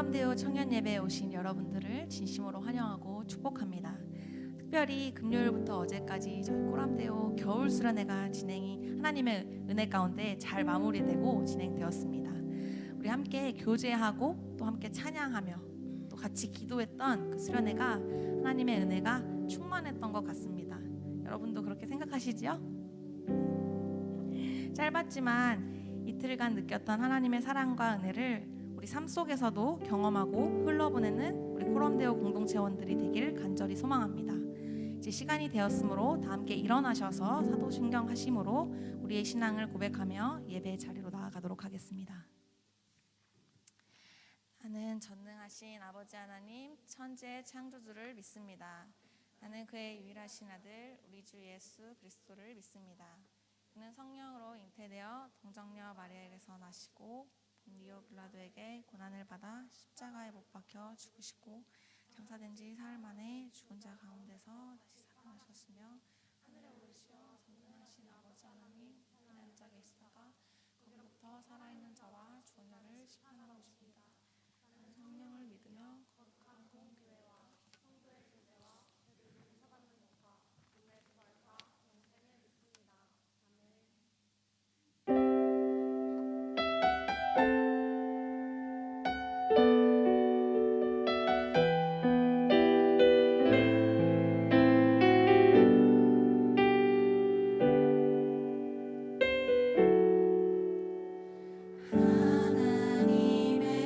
코람데오 청년예배에 오신 여러분들을 진심으로 환영하고 축복합니다. 특별히 금요일부터 어제까지 저희 코람데오 겨울 수련회가 진행이 하나님의 은혜 가운데 잘 마무리되고 진행되었습니다. 우리 함께 교제하고 또 함께 찬양하며 또 같이 기도했던 그 수련회가 하나님의 은혜가 충만했던 것 같습니다. 여러분도 그렇게 생각하시지요? 짧았지만 이틀간 느꼈던 하나님의 사랑과 은혜를 우리 삶 속에서도 경험하고 흘러보내는 우리 코람데오 공동체원들이 되길 간절히 소망합니다. 이제 시간이 되었으므로 다 함께 일어나셔서 사도신경 하심으로 우리의 신앙을 고백하며 예배의 자리로 나아가도록 하겠습니다. 나는 전능하신 아버지 하나님 천지의 창조주를 믿습니다. 나는 그의 유일하신 아들 우리 주 예수 그리스도를 믿습니다. 그는 성령으로 잉태되어 동정녀 마리아에게서 나시고 본디오 빌라도에게 고난을 받아 십자가에 못 박혀 죽으시고 장사된 지 사흘 만에 죽은 자 가운데서 다시 살아나셨으며 하늘에 오르시어 전능하신 아버지 하나님 하나님 앉아 계시다가 거기로부터 살아있는 자와 죽은 자를 심판하러 오십니다. 나는 성령을 믿으며 거룩한 공교회와 성도의 교제와 죄를 용서받는 것과 몸의 부활과 영생을 믿습니다. 하나님의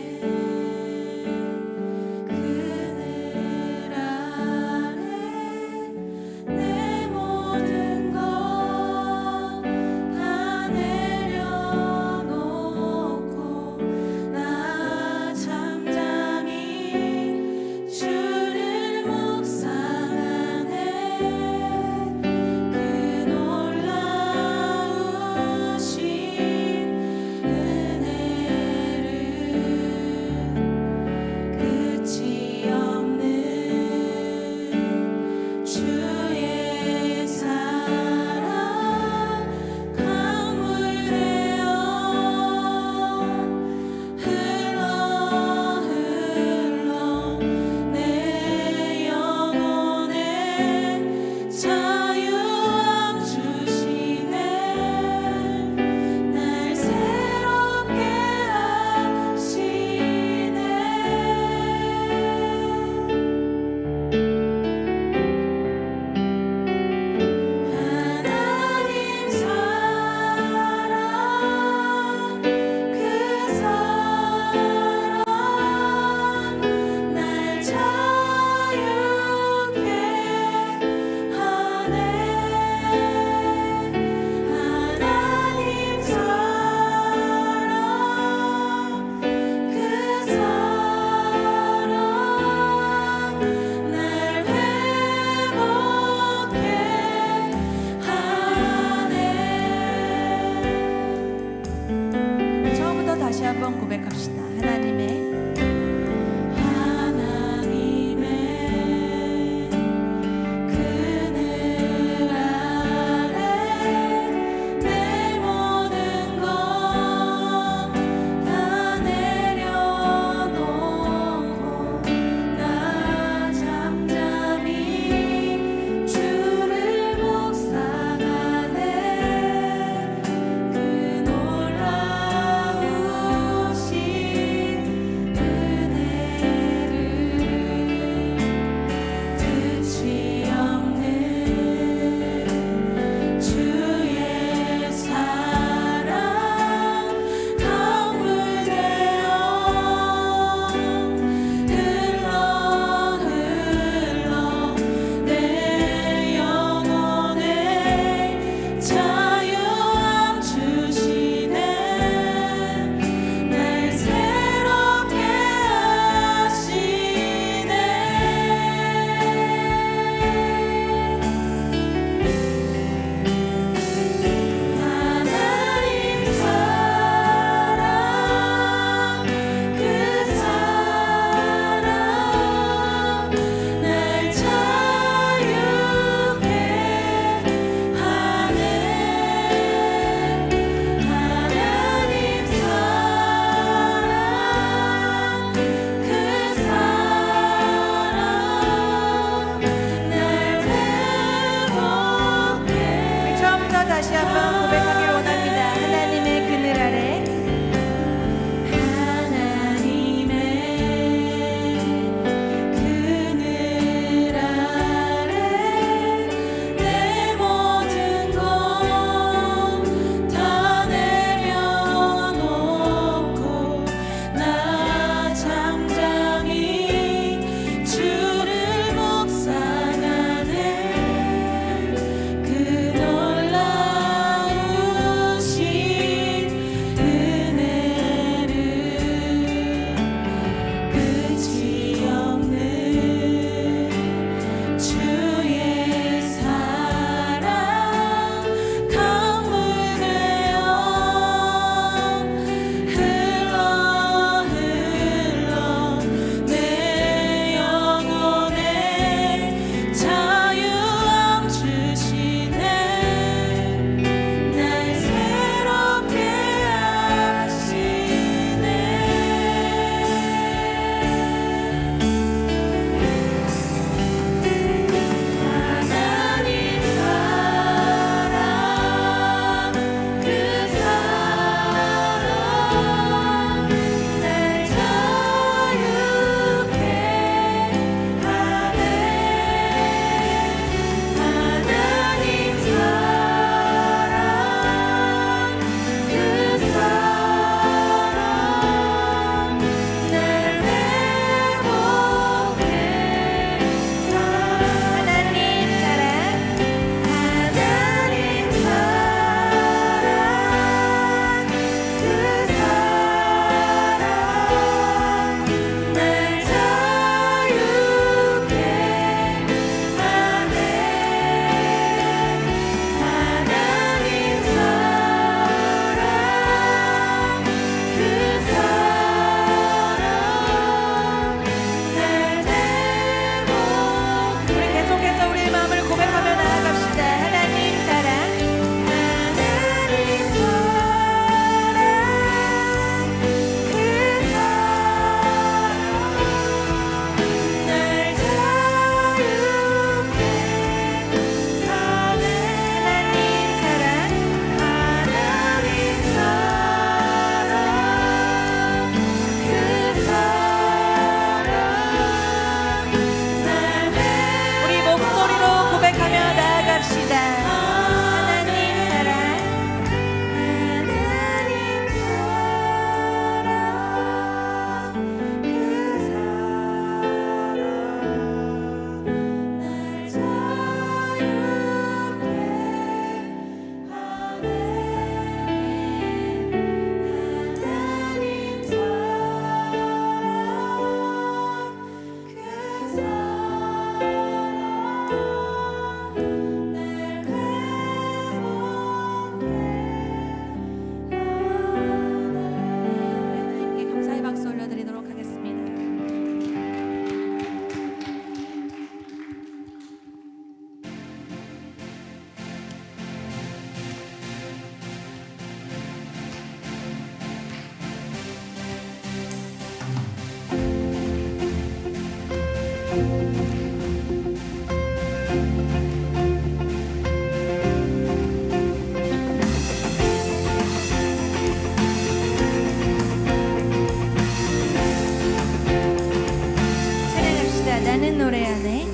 찬양합시다. 나는 노래하네.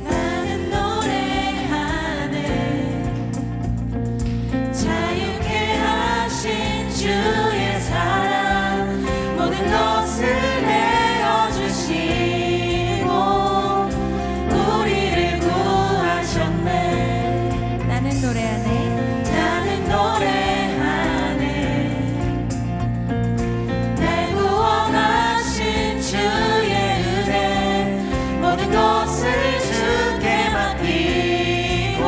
나는 노래하네. 자유케 하신 주의 사랑 모든 것을 내어주시고 우리를 구하셨네. 나는 노래하네. 나는 노래하네. 날 구원하신 주의 은혜 모든 것을 주께 맡기고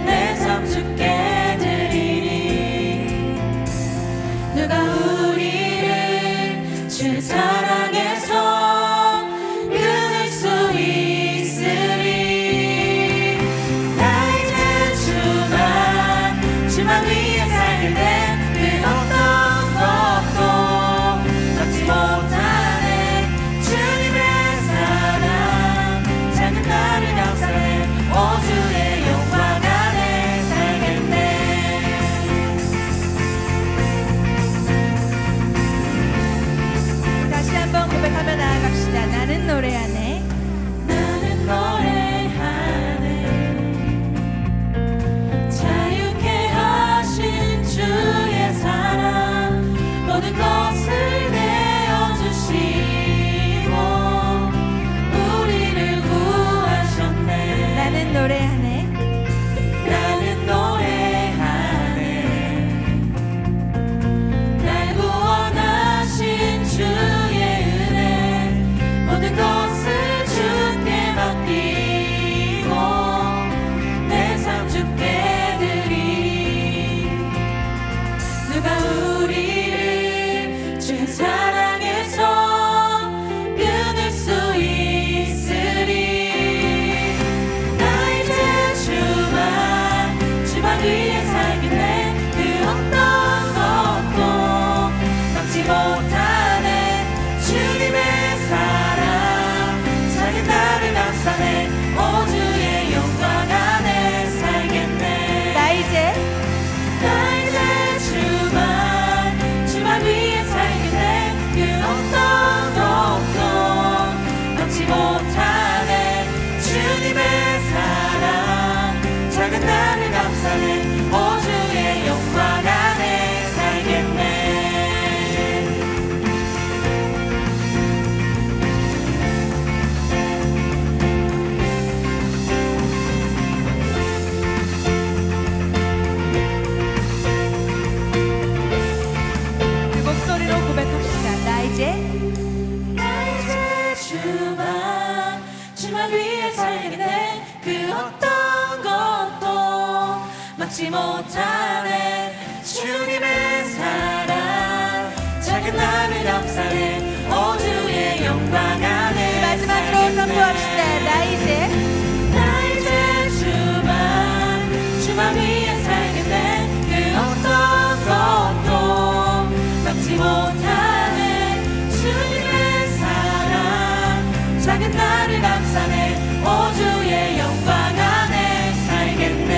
내 삶 주께 드리리. 누가 우리를 주 사랑에서 끊을 수 있으리. 나 이제 주만 위에 살게 돼. 그 어떤 것도 막지 못하네. 주님의 사랑 작은 나를 감싸네. 오 주의 영광 안에 살겠네. 다시 한번 고백하며 나아갑시다. 나는 노래하네. 나는 노래하네. 자유케 하신 주의 사랑 모든 것을 내어주시고 우리를 구하셨네. 나는 노래하네. 나는 노래하네. 날 구원하신 주의 은혜 모든 것을 주께 맡기고 내 삶 주께 드리. 누가 우리를 주 사랑에서 끊을 수 있으리. 나 이제 주만 위에 살겠네. 그 어떤 것도 막지 못하네. 주님의 사랑 작은 나를 감싸네. 오 주의 영광 안에 살겠네. 나 이제 주만 위에 살겠네. 그 어떤 것도 막지 못하네. 주님의 사랑 작은 나를 감싸네. 오 주의 영광 안에 살겠네. 그 목소리로 고백합시다. 나 이제 주만 위에 살겠네. 그 어떤 것도 막지 못하네. 주님의 사랑 작은 나를 감싸네. 오 주의 영광 안에 마지막으로 선포합시다. 나 이제 나 이제 주만 위에 살겠네. 그 어떤 것도 막지 못하네. 주님의 사랑 작은 나를 감싸네. 오 주의 영광 안에 살겠네.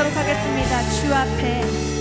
기도하도록 하겠습니다. 주 앞에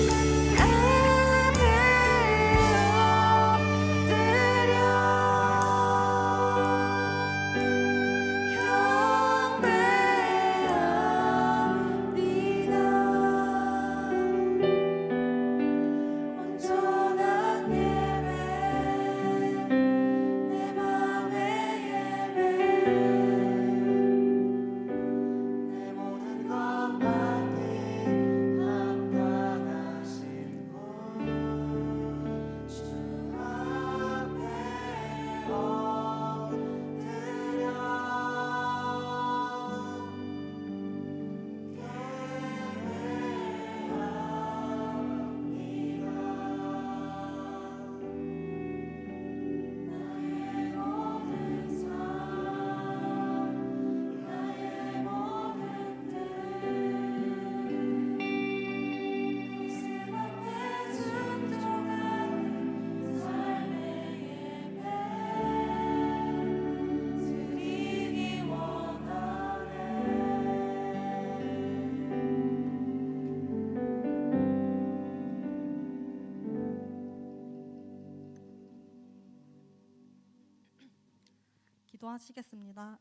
기도하시겠습니다.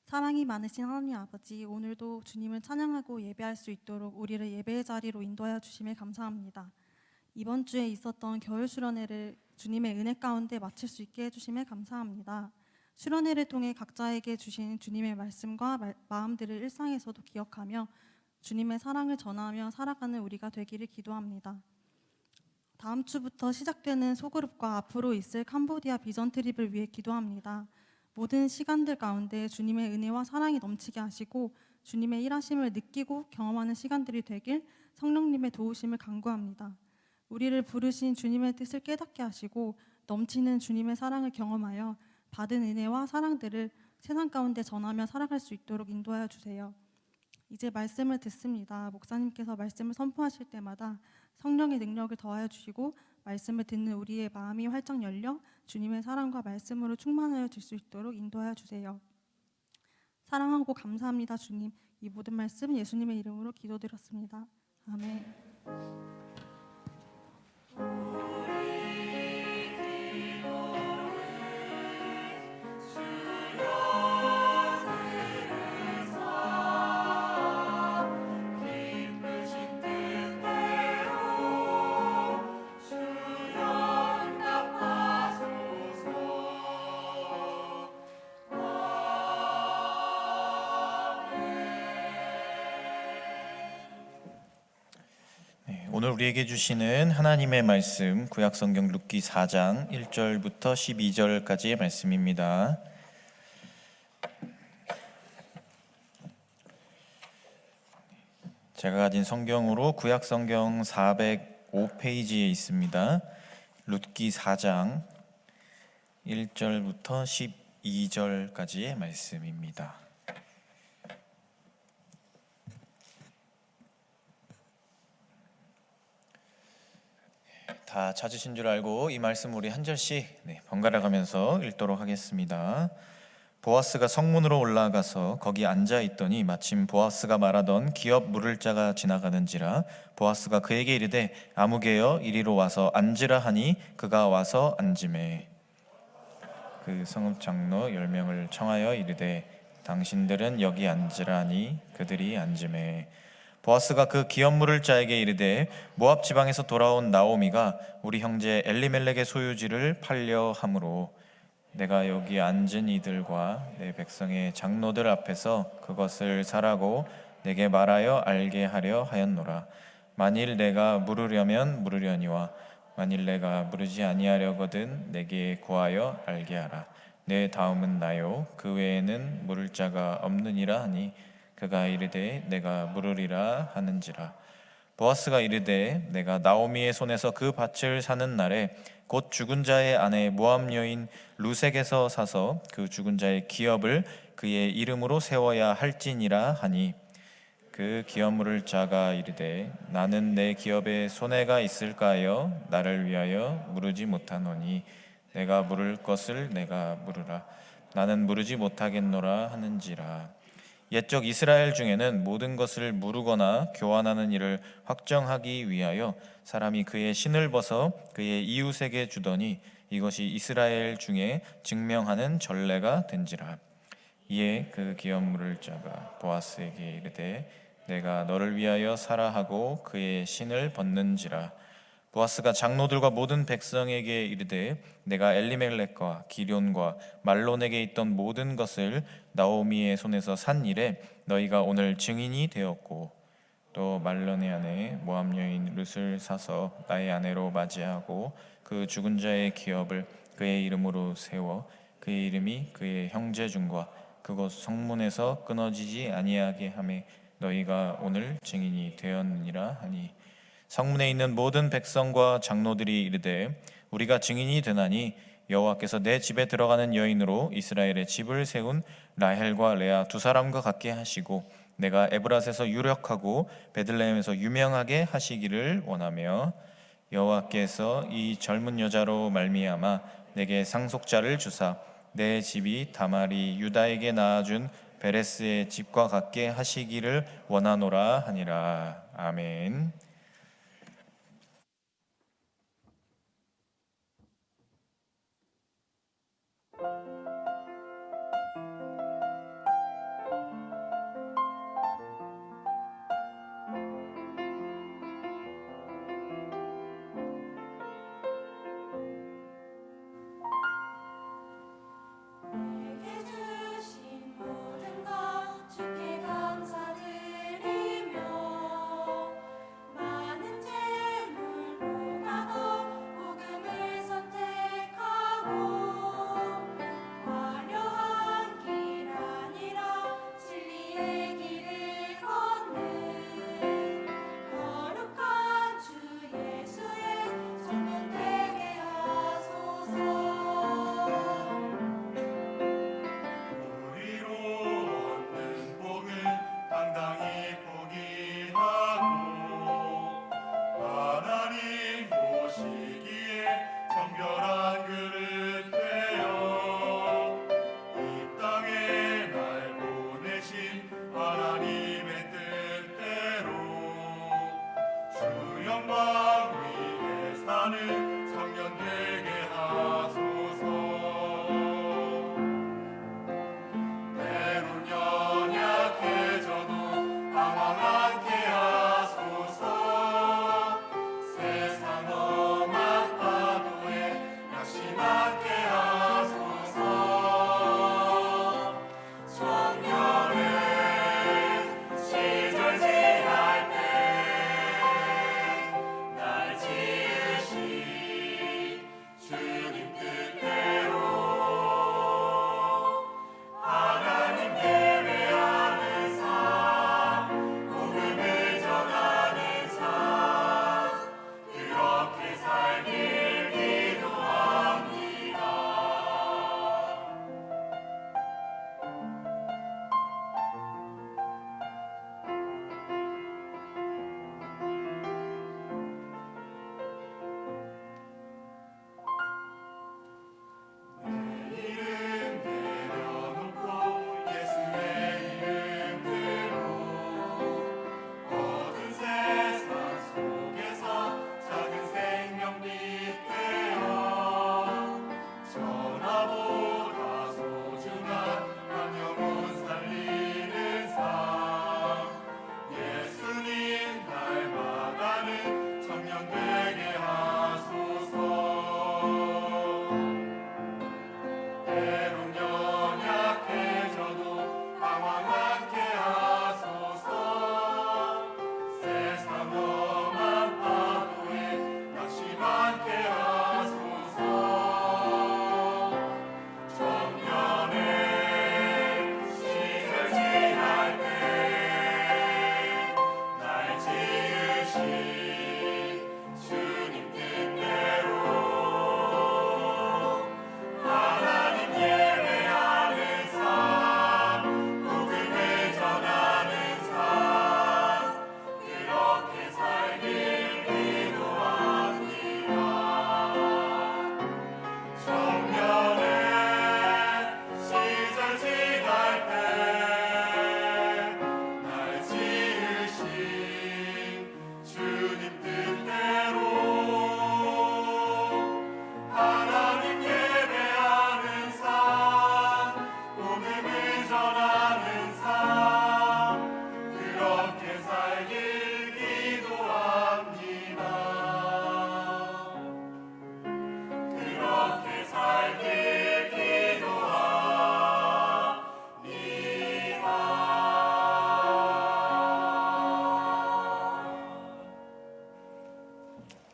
사랑이 많으신 하나님 아버지, 오늘도 주님을 찬양하고 예배할 수 있도록 우리를 예배의 자리로 인도하여 주심에 감사합니다. 이번 주에 있었던 겨울 수련회를 주님의 은혜 가운데 마칠 수 있게 해주심에 감사합니다. 수련회를 통해 각자에게 주신 주님의 말씀과 마음들을 일상에서도 기억하며 주님의 사랑을 전하며 살아가는 우리가 되기를 기도합니다. 다음 주부터 시작되는 소그룹과 앞으로 있을 캄보디아 비전 트립을 위해 기도합니다. 모든 시간들 가운데 주님의 은혜와 사랑이 넘치게 하시고 주님의 일하심을 느끼고 경험하는 시간들이 되길 성령님의 도우심을 간구합니다. 우리를 부르신 주님의 뜻을 깨닫게 하시고 넘치는 주님의 사랑을 경험하여 받은 은혜와 사랑들을 세상 가운데 전하며 살아갈 수 있도록 인도하여 주세요. 이제 말씀을 듣습니다. 목사님께서 말씀을 선포하실 때마다 성령의 능력을 더하여 주시고 말씀을 듣는 우리의 마음이 활짝 열려 주님의 사랑과 말씀으로 충만하여 질 수 있도록 인도하여 주세요. 사랑하고 감사합니다. 주님, 이 모든 말씀 예수님의 이름으로 기도드렸습니다. 아멘. 오늘 우리에게 주시는 하나님의 말씀 구약성경 룻기 4장 1절부터 12절까지의 말씀입니다. 제가 가진 성경으로 구약성경 405페이지에 있습니다. 룻기 4장 1절부터 12절까지의 말씀입니다. 다 찾으신 줄 알고 이 말씀 우리 한 절씩 번갈아 가면서 읽도록 하겠습니다. 보아스가 성문으로 올라가서 거기 앉아 있더니 마침 보아스가 말하던 기업 물을 자가 지나가는지라. 보아스가 그에게 이르되 아무개여 이리로 와서 앉으라 하니 그가 와서 앉으매. 그 성읍 장로 10명을 청하여 이르되 당신들은 여기 앉으라 하니 그들이 앉으매. 보아스가 그 기업 물을 자에게 이르되 모압 지방에서 돌아온 나오미가 우리 형제 엘리멜렉의 소유지를 팔려 함으로 내가 여기 앉은 이들과 내 백성의 장로들 앞에서 그것을 사라고 내게 말하여 알게 하려 하였노라. 만일 내가 물으려면 물으려니와 만일 내가 물으지 아니하려거든 내게 구하여 알게 하라. 내 다음은 나요 그 외에는 물을 자가 없느니라 하니 그가 이르되 내가 물으리라 하는지라. 보아스가 이르되 내가 나오미의 손에서 그 밭을 사는 날에 곧 죽은 자의 아내 모압 여인 루색에서 사서 그 죽은 자의 기업을 그의 이름으로 세워야 할지니라 하니 그 기업 물을 자가 이르되 나는 내 기업에 손해가 있을까요? 나를 위하여 물으지 못하노니 내가 물을 것을 내가 물으라. 나는 물으지 못하겠노라 하는지라. 옛적 이스라엘 중에는 모든 것을 무르거나 교환하는 일을 확정하기 위하여 사람이 그의 신을 벗어 그의 이웃에게 주더니 이것이 이스라엘 중에 증명하는 전례가 된지라. 이에 그 기업 물을 자가 보아스에게 이르되 내가 너를 위하여 사라 하고 그의 신을 벗는지라. 보아스가 장로들과 모든 백성에게 이르되 내가 엘리멜렉과 기럨과 말론에게 있던 모든 것을 나오미의 손에서 산 일에 너희가 오늘 증인이 되었고 또 말론의 아내 모압 여인 룻을 사서 나의 아내로 맞이하고 그 죽은 자의 기업을 그의 이름으로 세워 그의 이름이 그의 형제 중과 그곳 성문에서 끊어지지 아니하게 하매 너희가 오늘 증인이 되었느니라 하니 성문에 있는 모든 백성과 장로들이 이르되 우리가 증인이 되나니 여호와께서 내 집에 들어가는 여인으로 이스라엘의 집을 세운 라헬과 레아 두 사람과 같게 하시고 내가 에브랏에서 유력하고 베들레헴에서 유명하게 하시기를 원하며 여호와께서 이 젊은 여자로 말미암아 내게 상속자를 주사 내 집이 다말이 유다에게 낳아준 베레스의 집과 같게 하시기를 원하노라 하니라. 아멘. 내게 주신 모든 것 주께 감사드리며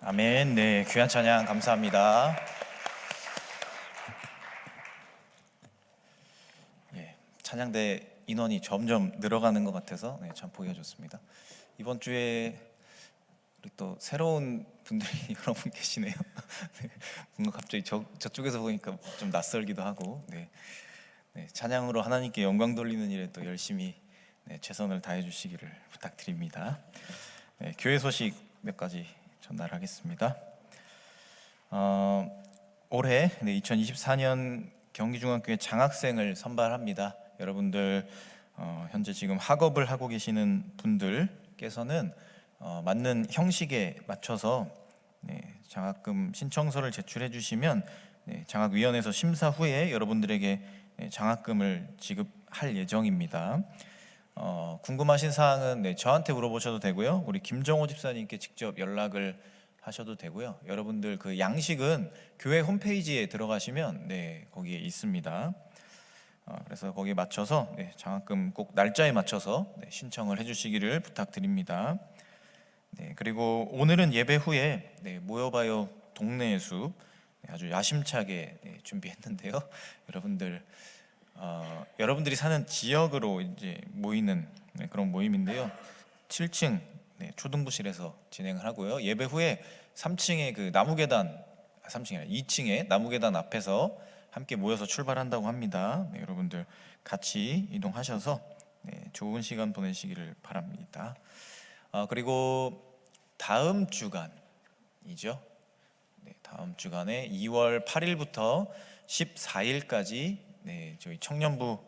아멘. 네, 귀한 찬양 감사합니다. 예, 찬양대 인원이 점점 늘어가는 것 같아서 참 보기가 좋습니다. 이번 주에 우리 또 새로운 분들이 여러 분 계시네요. 뭔가 갑자기 저쪽에서 보니까 좀 낯설기도 하고, 찬양으로 하나님께 영광 돌리는 일에 또 열심히 최선을 다해 주시기를 부탁드립니다. 교회 소식 몇 가지 전달하겠습니다. 올해 2024년 경기중학교에 장학생을 선발합니다. 여러분들 현재 지금 학업을 하고 계시는 분들께서는 맞는 형식에 맞춰서 장학금 신청서를 제출해 주시면 장학위원회에서 심사 후에 여러분들에게 장학금을 지급할 예정입니다. 궁금하신 사항은 저한테 물어보셔도 되고요. 우리 김정호 집사님께 직접 연락을 하셔도 되고요. 여러분들 그 양식은 교회 홈페이지에 들어가시면 거기에 있습니다. 그래서 거기에 맞춰서 장학금 꼭 날짜에 맞춰서 신청을 해주시기를 부탁드립니다. 그리고 오늘은 예배 후에 모여봐요 동네의 숲 아주 야심차게 준비했는데요. 여러분들이 사는 지역으로 이제 모이는 그런 모임인데요. 7층 초등부실에서 진행을 하고요. 예배 후에 3층의 그 나무계단, 3층이 아니라 2층의 나무계단 앞에서 함께 모여서 출발한다고 합니다. 여러분들 같이 이동하셔서 좋은 시간 보내시기를 바랍니다. 그리고 다음 주간이죠. 다음 주간에 2월 8일부터 14일까지 저희 청년부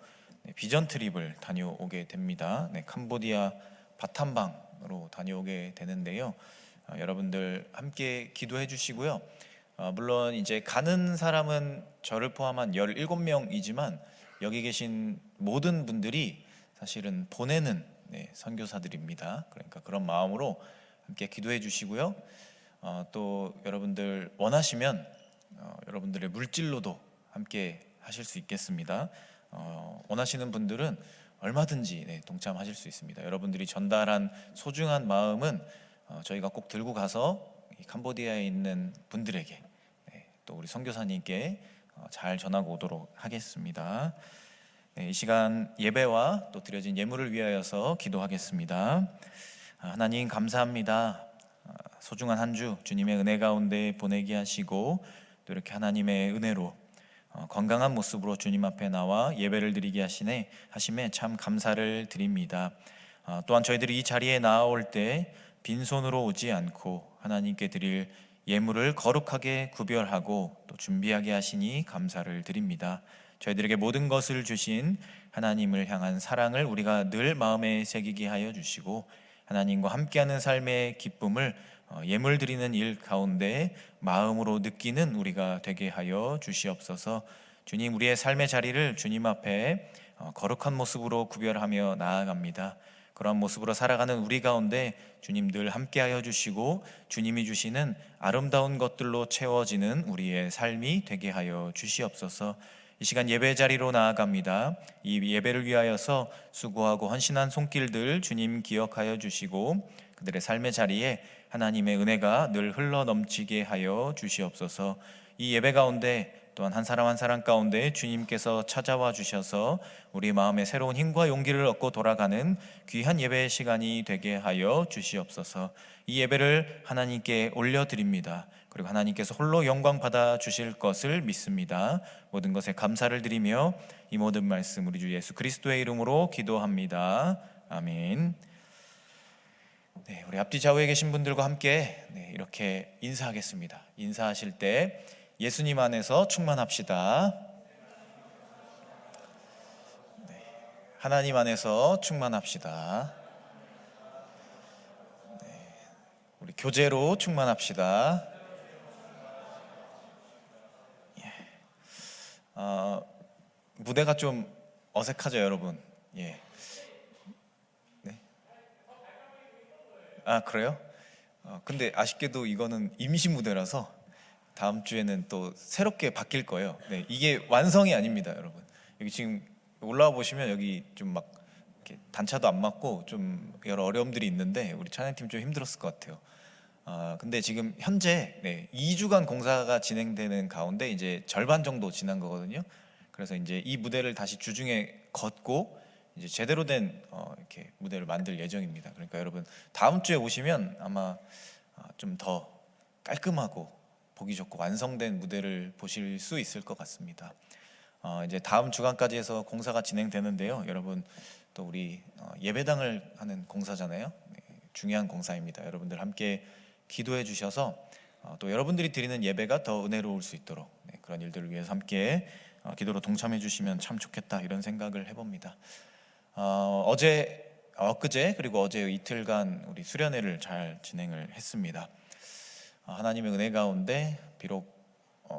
비전 트립을 다녀오게 됩니다. 캄보디아 바탐방으로 다녀오게 되는데요. 여러분들 함께 기도해 주시고요. 물론 이제 가는 사람은 저를 포함한 17명이지만 여기 계신 모든 분들이 사실은 보내는 선교사들입니다. 그러니까 그런 마음으로 함께 기도해 주시고요. 또 여러분들 원하시면 여러분들의 물질로도 함께 하실 수 있겠습니다. 원하시는 분들은 얼마든지 동참하실 수 있습니다. 여러분들이 전달한 소중한 마음은 저희가 꼭 들고 가서 이 캄보디아에 있는 분들에게 또 우리 선교사님께 잘 전하고 오도록 하겠습니다. 이 시간 예배와 또 드려진 예물을 위하여서 기도하겠습니다. 하나님 감사합니다. 소중한 한 주 주님의 은혜 가운데 보내게 하시고 또 이렇게 하나님의 은혜로 건강한 모습으로 주님 앞에 나와 예배를 드리게 하심에 참 감사를 드립니다. 또한 저희들이 이 자리에 나아올 때 빈손으로 오지 않고 하나님께 드릴 예물을 거룩하게 구별하고 또 준비하게 하시니 감사를 드립니다. 저희들에게 모든 것을 주신 하나님을 향한 사랑을 우리가 늘 마음에 새기게 하여 주시고 하나님과 함께하는 삶의 기쁨을 예물 드리는 일 가운데 마음으로 느끼는 우리가 되게 하여 주시옵소서. 주님, 우리의 삶의 자리를 주님 앞에 거룩한 모습으로 구별하며 나아갑니다. 그러한 모습으로 살아가는 우리 가운데 주님 늘 함께하여 주시고 주님이 주시는 아름다운 것들로 채워지는 우리의 삶이 되게 하여 주시옵소서. 이 시간 예배 자리로 나아갑니다. 이 예배를 위하여서 수고하고 헌신한 손길들 주님 기억하여 주시고 그들의 삶의 자리에 하나님의 은혜가 늘 흘러 넘치게 하여 주시옵소서. 이 예배 가운데 또한 한 사람 한 사람 가운데 주님께서 찾아와 주셔서 우리 마음에 새로운 힘과 용기를 얻고 돌아가는 귀한 예배의 시간이 되게 하여 주시옵소서. 이 예배를 하나님께 올려드립니다. 그리고 하나님께서 홀로 영광 받아 주실 것을 믿습니다. 모든 것에 감사를 드리며 이 모든 말씀 우리 주 예수 그리스도의 이름으로 기도합니다. 아멘. 우리 앞뒤 좌우에 계신 분들과 함께 이렇게 인사하겠습니다. 인사하실 때 예수님 안에서 충만합시다. 하나님 안에서 충만합시다. 우리 교제로 충만합시다. 무대가 좀 어색하죠, 여러분? 아 그래요? 근데 아쉽게도 이거는 임시 무대라서 다음 주에는 또 새롭게 바뀔 거예요. 네, 이게 완성이 아닙니다, 여러분. 여기 지금 올라와 보시면 여기 좀 막 단차도 안 맞고 좀 여러 어려움들이 있는데 우리 찬양팀 좀 힘들었을 것 같아요. 근데 지금 현재 2주간 공사가 진행되는 가운데 이제 절반 정도 지난 거거든요. 그래서 이제 이 무대를 다시 주중에 걷고 이제 제대로 된 이렇게 무대를 만들 예정입니다. 그러니까 여러분 다음 주에 오시면 아마 좀 더 깔끔하고 보기 좋고 완성된 무대를 보실 수 있을 것 같습니다. 이제 다음 주간까지 해서 공사가 진행되는데요. 여러분 또 우리 예배당을 하는 공사잖아요. 중요한 공사입니다. 여러분들 함께 기도해 주셔서 또 여러분들이 드리는 예배가 더 은혜로울 수 있도록 그런 일들을 위해서 함께 기도로 동참해 주시면 참 좋겠다 이런 생각을 해봅니다. 엊그제 그리고 어제 이틀간 우리 수련회를 잘 진행을 했습니다. 하나님의 은혜 가운데 비록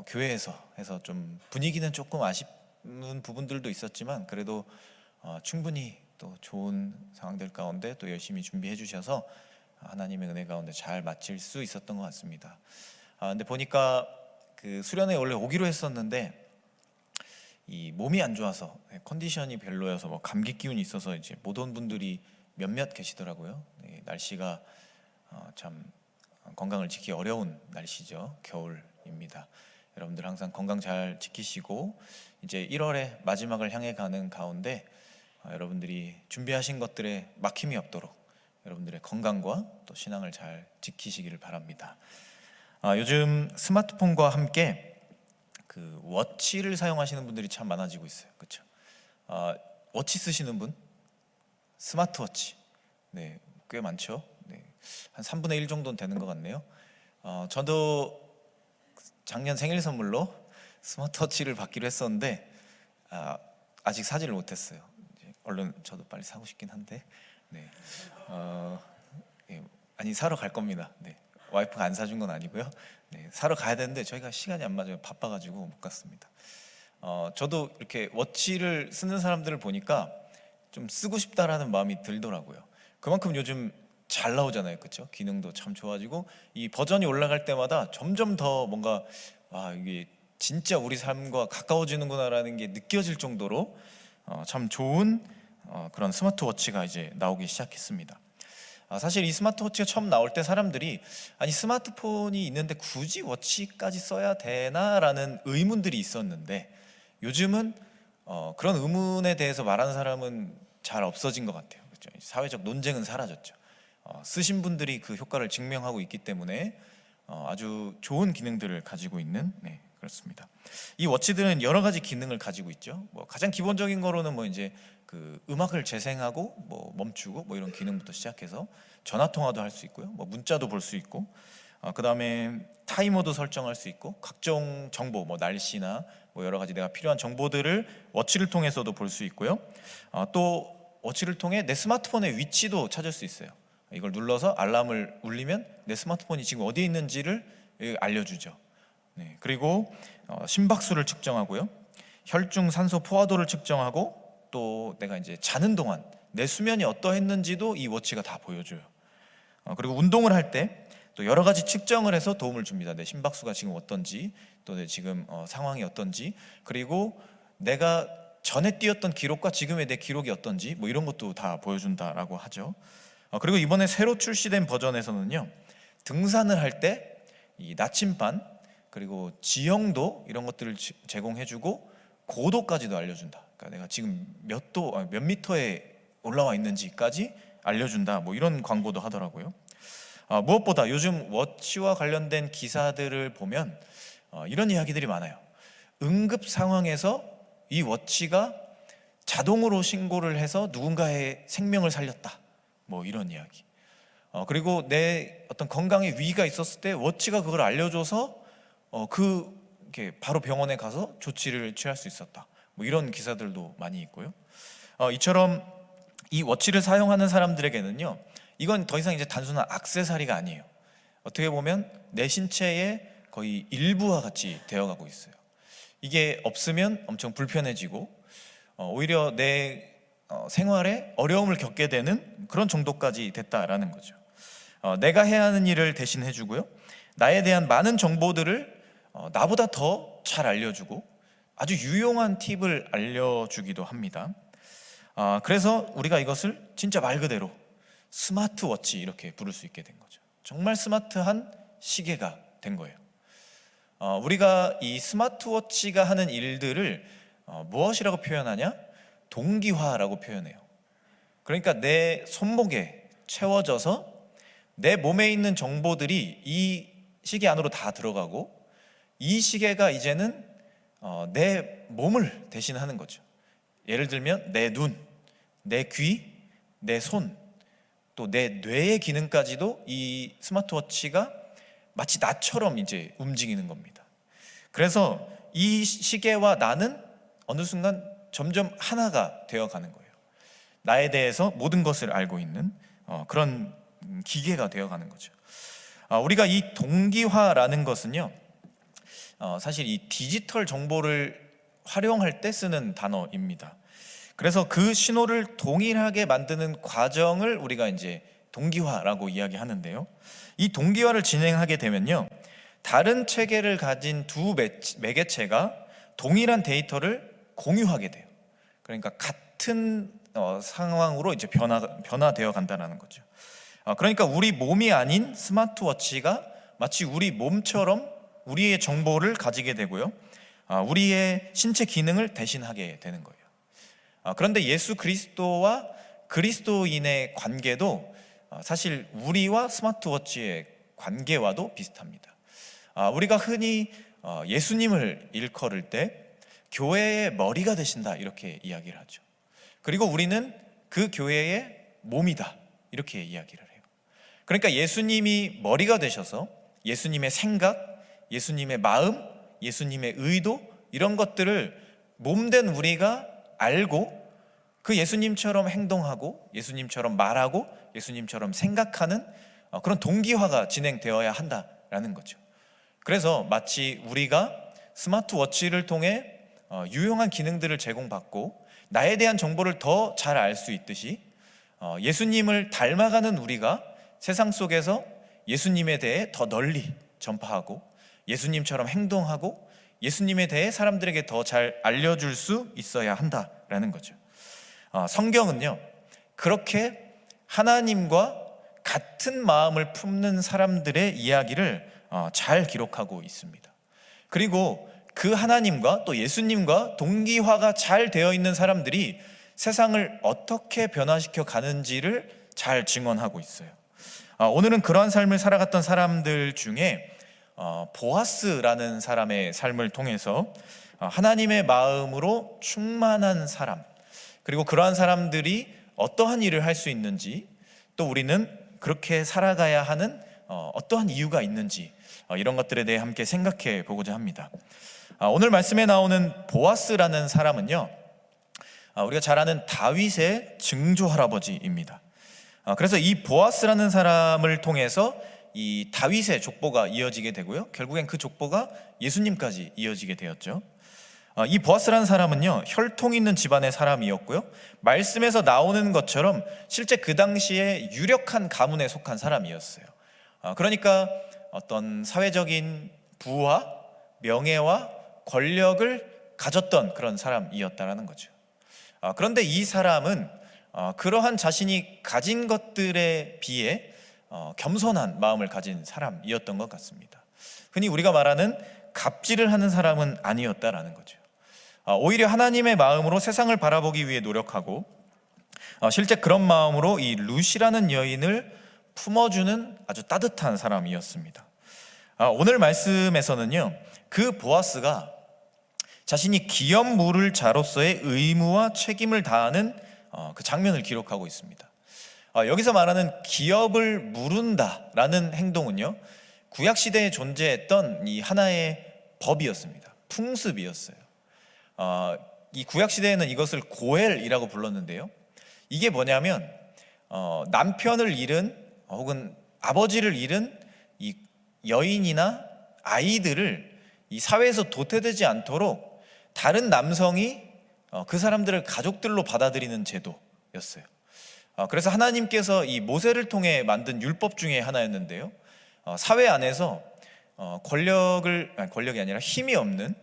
교회에서 해서 좀 분위기는 조금 아쉬운 부분들도 있었지만 그래도 충분히 또 좋은 상황들 가운데 또 열심히 준비해 주셔서 하나님의 은혜 가운데 잘 마칠 수 있었던 것 같습니다. 근데 보니까 그 수련회 원래 오기로 했었는데 이 몸이 안 좋아서 컨디션이 별로여서 뭐 감기 기운이 있어서 이제 못 온 분들이 몇몇 계시더라고요. 날씨가 참 건강을 지키기 어려운 날씨죠. 겨울입니다. 여러분들 항상 건강 잘 지키시고 이제 1월의 마지막을 향해 가는 가운데 여러분들이 준비하신 것들에 막힘이 없도록 여러분들의 건강과 또 신앙을 잘 지키시기를 바랍니다. 요즘 스마트폰과 함께 그 워치를 사용하시는 분들이 참 많아지고 있어요. 그렇죠? 워치 쓰시는 분? 스마트워치. 네, 꽤 많죠. 네, 한 3분의 1 정도는 되는 것 같네요. 저도 작년 생일 선물로 스마트워치를 받기로 했었는데 아직 사지를 못했어요. 이제 얼른 저도 빨리 사고 싶긴 한데, 네, 아니 사러 갈 겁니다. 네, 와이프가 안 사준 건 아니고요. 네, 사러 가야 되는데 저희가 시간이 안 맞아요. 바빠가지고 못 갔습니다. 저도 이렇게 워치를 쓰는 사람들을 보니까 좀 쓰고 싶다라는 마음이 들더라고요. 그만큼 요즘 잘 나오잖아요, 그렇죠? 기능도 참 좋아지고 이 버전이 올라갈 때마다 점점 더 뭔가 이게 진짜 우리 삶과 가까워지는구나라는 게 느껴질 정도로 참 좋은 그런 스마트워치가 이제 나오기 시작했습니다. 사실 이 스마트워치가 처음 나올 때 사람들이 아니 스마트폰이 있는데 굳이 워치까지 써야 되나라는 의문들이 있었는데 요즘은 그런 의문에 대해서 말하는 사람은 잘 없어진 것 같아요. 그렇죠? 사회적 논쟁은 사라졌죠. 쓰신 분들이 그 효과를 증명하고 있기 때문에 아주 좋은 기능들을 가지고 있는 그렇습니다. 이 워치들은 여러 가지 기능을 가지고 있죠. 뭐 가장 기본적인 거로는 뭐 이제 그 음악을 재생하고 뭐 멈추고 뭐 이런 기능부터 시작해서 전화 통화도 할 수 있고요. 뭐 문자도 볼 수 있고 그다음에 타이머도 설정할 수 있고 각종 정보 뭐 날씨나 뭐 여러 가지 내가 필요한 정보들을 워치를 통해서도 볼 수 있고요. 또 워치를 통해 내 스마트폰의 위치도 찾을 수 있어요. 이걸 눌러서 알람을 울리면 내 스마트폰이 지금 어디에 있는지를 알려주죠. 네, 그리고 심박수를 측정하고요. 혈중 산소 포화도를 측정하고 또 내가 이제 자는 동안 내 수면이 어떠했는지도 이 워치가 다 보여줘요. 그리고 운동을 할 때 또 여러 가지 측정을 해서 도움을 줍니다. 내 심박수가 지금 어떤지 또 내 지금 상황이 어떤지 그리고 내가 전에 뛰었던 기록과 지금의 내 기록이 어떤지 뭐 이런 것도 다 보여준다라고 하죠. 그리고 이번에 새로 출시된 버전에서는요 등산을 할 때 이 나침반 그리고 지형도 이런 것들을 제공해주고 고도까지도 알려준다. 그러니까 내가 지금 몇 미터에 올라와 있는지까지 알려준다. 뭐 이런 광고도 하더라고요. 무엇보다 요즘 워치와 관련된 기사들을 보면 이런 이야기들이 많아요. 응급 상황에서 이 워치가 자동으로 신고를 해서 누군가의 생명을 살렸다. 뭐 이런 이야기. 그리고 내 어떤 건강에 위기가 있었을 때 워치가 그걸 알려줘서 이렇게 바로 병원에 가서 조치를 취할 수 있었다. 뭐 이런 기사들도 많이 있고요. 이처럼 이 워치를 사용하는 사람들에게는요, 이건 더 이상 이제 단순한 액세서리가 아니에요. 어떻게 보면 내 신체의 거의 일부와 같이 되어가고 있어요. 이게 없으면 엄청 불편해지고 오히려 내 생활에 어려움을 겪게 되는 그런 정도까지 됐다라는 거죠. 내가 해야 하는 일을 대신 해주고요. 나에 대한 많은 정보들을 나보다 더 잘 알려주고 아주 유용한 팁을 알려주기도 합니다. 그래서 우리가 이것을 진짜 말 그대로 스마트워치 이렇게 부를 수 있게 된 거죠. 정말 스마트한 시계가 된 거예요. 우리가 이 스마트워치가 하는 일들을 무엇이라고 표현하냐? 동기화라고 표현해요. 그러니까 내 손목에 채워져서 내 몸에 있는 정보들이 이 시계 안으로 다 들어가고 이 시계가 이제는 내 몸을 대신하는 거죠. 예를 들면 내 눈, 내 귀, 내 손, 또 내 뇌의 기능까지도 이 스마트워치가 마치 나처럼 이제 움직이는 겁니다. 그래서 이 시계와 나는 어느 순간 점점 하나가 되어가는 거예요. 나에 대해서 모든 것을 알고 있는 그런 기계가 되어가는 거죠. 우리가 이 동기화라는 것은요, 사실 이 디지털 정보를 활용할 때 쓰는 단어입니다. 그래서 그 신호를 동일하게 만드는 과정을 우리가 이제 동기화라고 이야기하는데요. 이 동기화를 진행하게 되면요, 다른 체계를 가진 두 매개체가 동일한 데이터를 공유하게 돼요. 그러니까 같은 상황으로 이제 변화되어 간다는 거죠. 그러니까 우리 몸이 아닌 스마트워치가 마치 우리 몸처럼 우리의 정보를 가지게 되고요, 우리의 신체 기능을 대신하게 되는 거예요. 그런데 예수 그리스도와 그리스도인의 관계도 사실 우리와 스마트워치의 관계와도 비슷합니다. 우리가 흔히 예수님을 일컬을 때 교회의 머리가 되신다 이렇게 이야기를 하죠. 그리고 우리는 그 교회의 몸이다 이렇게 이야기를 해요. 그러니까 예수님이 머리가 되셔서 예수님의 생각, 예수님의 마음, 예수님의 의도 이런 것들을 몸된 우리가 알고 그 예수님처럼 행동하고 예수님처럼 말하고 예수님처럼 생각하는 그런 동기화가 진행되어야 한다라는 거죠. 그래서 마치 우리가 스마트워치를 통해 유용한 기능들을 제공받고 나에 대한 정보를 더 잘 알 수 있듯이 예수님을 닮아가는 우리가 세상 속에서 예수님에 대해 더 널리 전파하고 예수님처럼 행동하고 예수님에 대해 사람들에게 더 잘 알려줄 수 있어야 한다라는 거죠. 성경은요, 그렇게 하나님과 같은 마음을 품는 사람들의 이야기를 잘 기록하고 있습니다. 그리고 그 하나님과 또 예수님과 동기화가 잘 되어 있는 사람들이 세상을 어떻게 변화시켜 가는지를 잘 증언하고 있어요. 오늘은 그러한 삶을 살아갔던 사람들 중에 보아스라는 사람의 삶을 통해서 하나님의 마음으로 충만한 사람, 그리고 그러한 사람들이 어떠한 일을 할 수 있는지, 또 우리는 그렇게 살아가야 하는 어떠한 이유가 있는지, 이런 것들에 대해 함께 생각해 보고자 합니다. 오늘 말씀에 나오는 보아스라는 사람은요, 우리가 잘 아는 다윗의 증조 할아버지입니다. 그래서 이 보아스라는 사람을 통해서 이 다윗의 족보가 이어지게 되고요, 결국엔 그 족보가 예수님까지 이어지게 되었죠. 이 보아스라는 사람은요, 혈통 있는 집안의 사람이었고요, 말씀에서 나오는 것처럼 실제 그 당시에 유력한 가문에 속한 사람이었어요. 그러니까 어떤 사회적인 부와 명예와 권력을 가졌던 그런 사람이었다라는 거죠. 그런데 이 사람은 그러한 자신이 가진 것들에 비해 겸손한 마음을 가진 사람이었던 것 같습니다. 흔히 우리가 말하는 갑질을 하는 사람은 아니었다라는 거죠. 오히려 하나님의 마음으로 세상을 바라보기 위해 노력하고 실제 그런 마음으로 이 루시라는 여인을 품어주는 아주 따뜻한 사람이었습니다. 오늘 말씀에서는요, 그 보아스가 자신이 기업 물을 자로서의 의무와 책임을 다하는 그 장면을 기록하고 있습니다. 여기서 말하는 기업을 물은다라는 행동은요, 구약시대에 존재했던 이 하나의 법이었습니다. 풍습이었어요. 이 구약시대에는 이것을 고엘이라고 불렀는데요, 이게 뭐냐면 남편을 잃은 혹은 아버지를 잃은 이 여인이나 아이들을 이 사회에서 도태되지 않도록 다른 남성이 그 사람들을 가족들로 받아들이는 제도였어요. 그래서 하나님께서 이 모세를 통해 만든 율법 중에 하나였는데요. 사회 안에서 권력이 아니라 힘이 없는,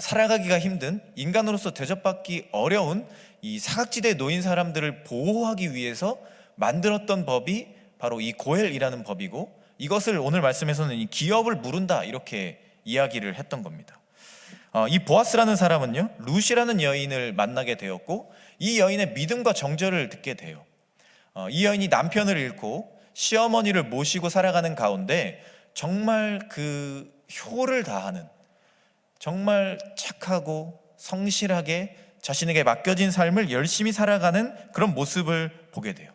살아가기가 힘든, 인간으로서 대접받기 어려운 이 사각지대에 놓인 사람들을 보호하기 위해서 만들었던 법이 바로 이 고헬이라는 법이고, 이것을 오늘 말씀에서는 이 기업을 무른다 이렇게 이야기를 했던 겁니다. 이 보아스라는 사람은요, 룻이라는 여인을 만나게 되었고, 이 여인의 믿음과 정절을 듣게 돼요. 이 여인이 남편을 잃고 시어머니를 모시고 살아가는 가운데 정말 그 효를 다하는, 정말 착하고 성실하게 자신에게 맡겨진 삶을 열심히 살아가는 그런 모습을 보게 돼요.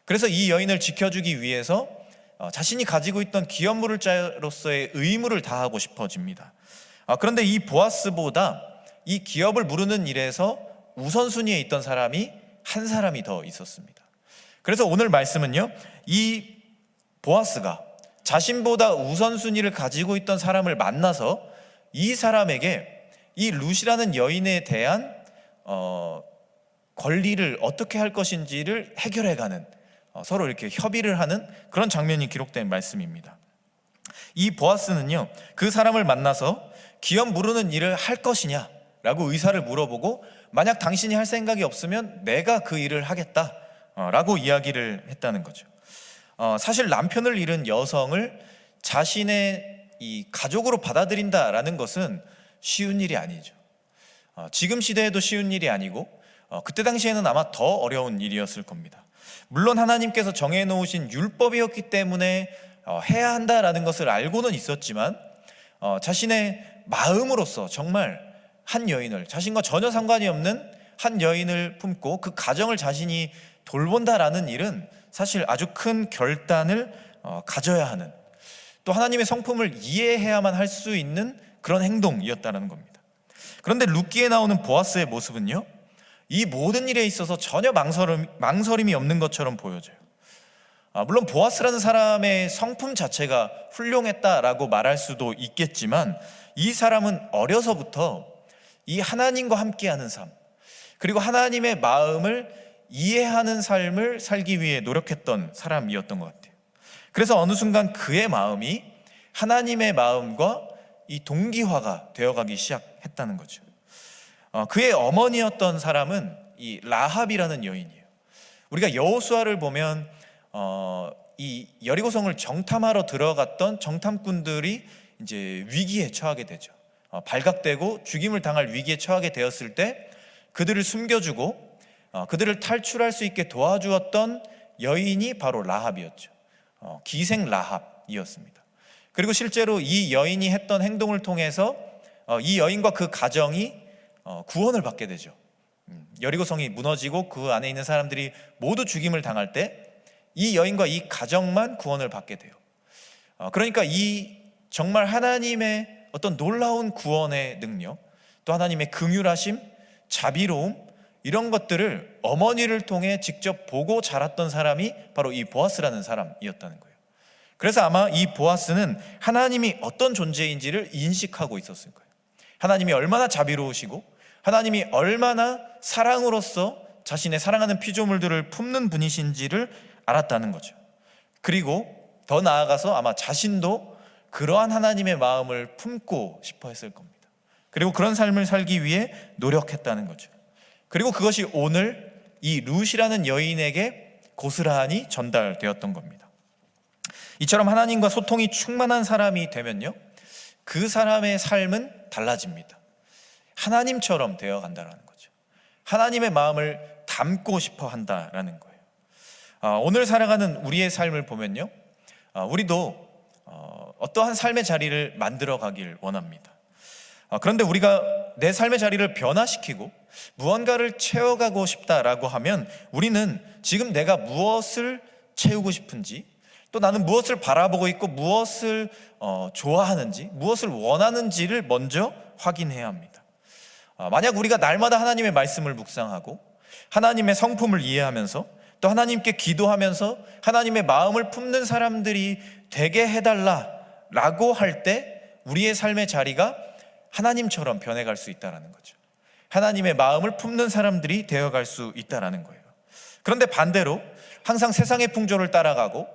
그래서 이 여인을 지켜주기 위해서 자신이 가지고 있던 기업 물을 자로서의 의무를 다하고 싶어집니다. 그런데 이 보아스보다 이 기업을 무르는 일에서 우선순위에 있던 사람이 한 사람이 더 있었습니다. 그래서 오늘 말씀은요, 이 보아스가 자신보다 우선순위를 가지고 있던 사람을 만나서 이 사람에게 이 룻이라는 여인에 대한 권리를 어떻게 할 것인지를 해결해가는, 서로 이렇게 협의를 하는 그런 장면이 기록된 말씀입니다. 이 보아스는요, 그 사람을 만나서 기업 무르는 일을 할 것이냐 라고 의사를 물어보고, 만약 당신이 할 생각이 없으면 내가 그 일을 하겠다 라고 이야기를 했다는 거죠. 사실 남편을 잃은 여성을 자신의 이 가족으로 받아들인다라는 것은 쉬운 일이 아니죠. 지금 시대에도 쉬운 일이 아니고 그때 당시에는 아마 더 어려운 일이었을 겁니다. 물론 하나님께서 정해놓으신 율법이었기 때문에 해야 한다라는 것을 알고는 있었지만, 자신의 마음으로서 정말 한 여인을, 자신과 전혀 상관이 없는 한 여인을 품고 그 가정을 자신이 돌본다라는 일은 사실 아주 큰 결단을 가져야 하는, 또 하나님의 성품을 이해해야만 할 수 있는 그런 행동이었다는 겁니다. 그런데 룻기에 나오는 보아스의 모습은요, 이 모든 일에 있어서 전혀 망설임이 없는 것처럼 보여져요. 물론 보아스라는 사람의 성품 자체가 훌륭했다라고 말할 수도 있겠지만, 이 사람은 어려서부터 이 하나님과 함께하는 삶, 그리고 하나님의 마음을 이해하는 삶을 살기 위해 노력했던 사람이었던 것 같아요. 그래서 어느 순간 그의 마음이 하나님의 마음과 이 동기화가 되어가기 시작했다는 거죠. 그의 어머니였던 사람은 이 라합이라는 여인이에요. 우리가 여호수아를 보면 이 여리고성을 정탐하러 들어갔던 정탐꾼들이 이제 위기에 처하게 되죠. 발각되고 죽임을 당할 위기에 처하게 되었을 때 그들을 숨겨주고 그들을 탈출할 수 있게 도와주었던 여인이 바로 라합이었죠. 기생 라합이었습니다. 그리고 실제로 이 여인이 했던 행동을 통해서 이 여인과 그 가정이 구원을 받게 되죠. 여리고성이 무너지고 그 안에 있는 사람들이 모두 죽임을 당할 때 이 여인과 이 가정만 구원을 받게 돼요. 그러니까 이 정말 하나님의 어떤 놀라운 구원의 능력, 또 하나님의 긍휼하심, 자비로움, 이런 것들을 어머니를 통해 직접 보고 자랐던 사람이 바로 이 보아스라는 사람이었다는 거예요. 그래서 아마 이 보아스는 하나님이 어떤 존재인지를 인식하고 있었을 거예요. 하나님이 얼마나 자비로우시고 하나님이 얼마나 사랑으로서 자신의 사랑하는 피조물들을 품는 분이신지를 알았다는 거죠. 그리고 더 나아가서 아마 자신도 그러한 하나님의 마음을 품고 싶어 했을 겁니다. 그리고 그런 삶을 살기 위해 노력했다는 거죠. 그리고 그것이 오늘 이 룻이라는 여인에게 고스란히 전달되었던 겁니다. 이처럼 하나님과 소통이 충만한 사람이 되면요, 그 사람의 삶은 달라집니다. 하나님처럼 되어간다는 거죠. 하나님의 마음을 담고 싶어 한다라는 거예요. 오늘 살아가는 우리의 삶을 보면요, 우리도 어떠한 삶의 자리를 만들어 가길 원합니다. 그런데 우리가 내 삶의 자리를 변화시키고 무언가를 채워가고 싶다라고 하면 우리는 지금 내가 무엇을 채우고 싶은지, 또 나는 무엇을 바라보고 있고 무엇을 좋아하는지, 무엇을 원하는지를 먼저 확인해야 합니다. 만약 우리가 날마다 하나님의 말씀을 묵상하고 하나님의 성품을 이해하면서 또 하나님께 기도하면서 하나님의 마음을 품는 사람들이 되게 해달라라고 할 때 우리의 삶의 자리가 하나님처럼 변해갈 수 있다는 거죠. 하나님의 마음을 품는 사람들이 되어갈 수 있다는 거예요. 그런데 반대로 항상 세상의 풍조를 따라가고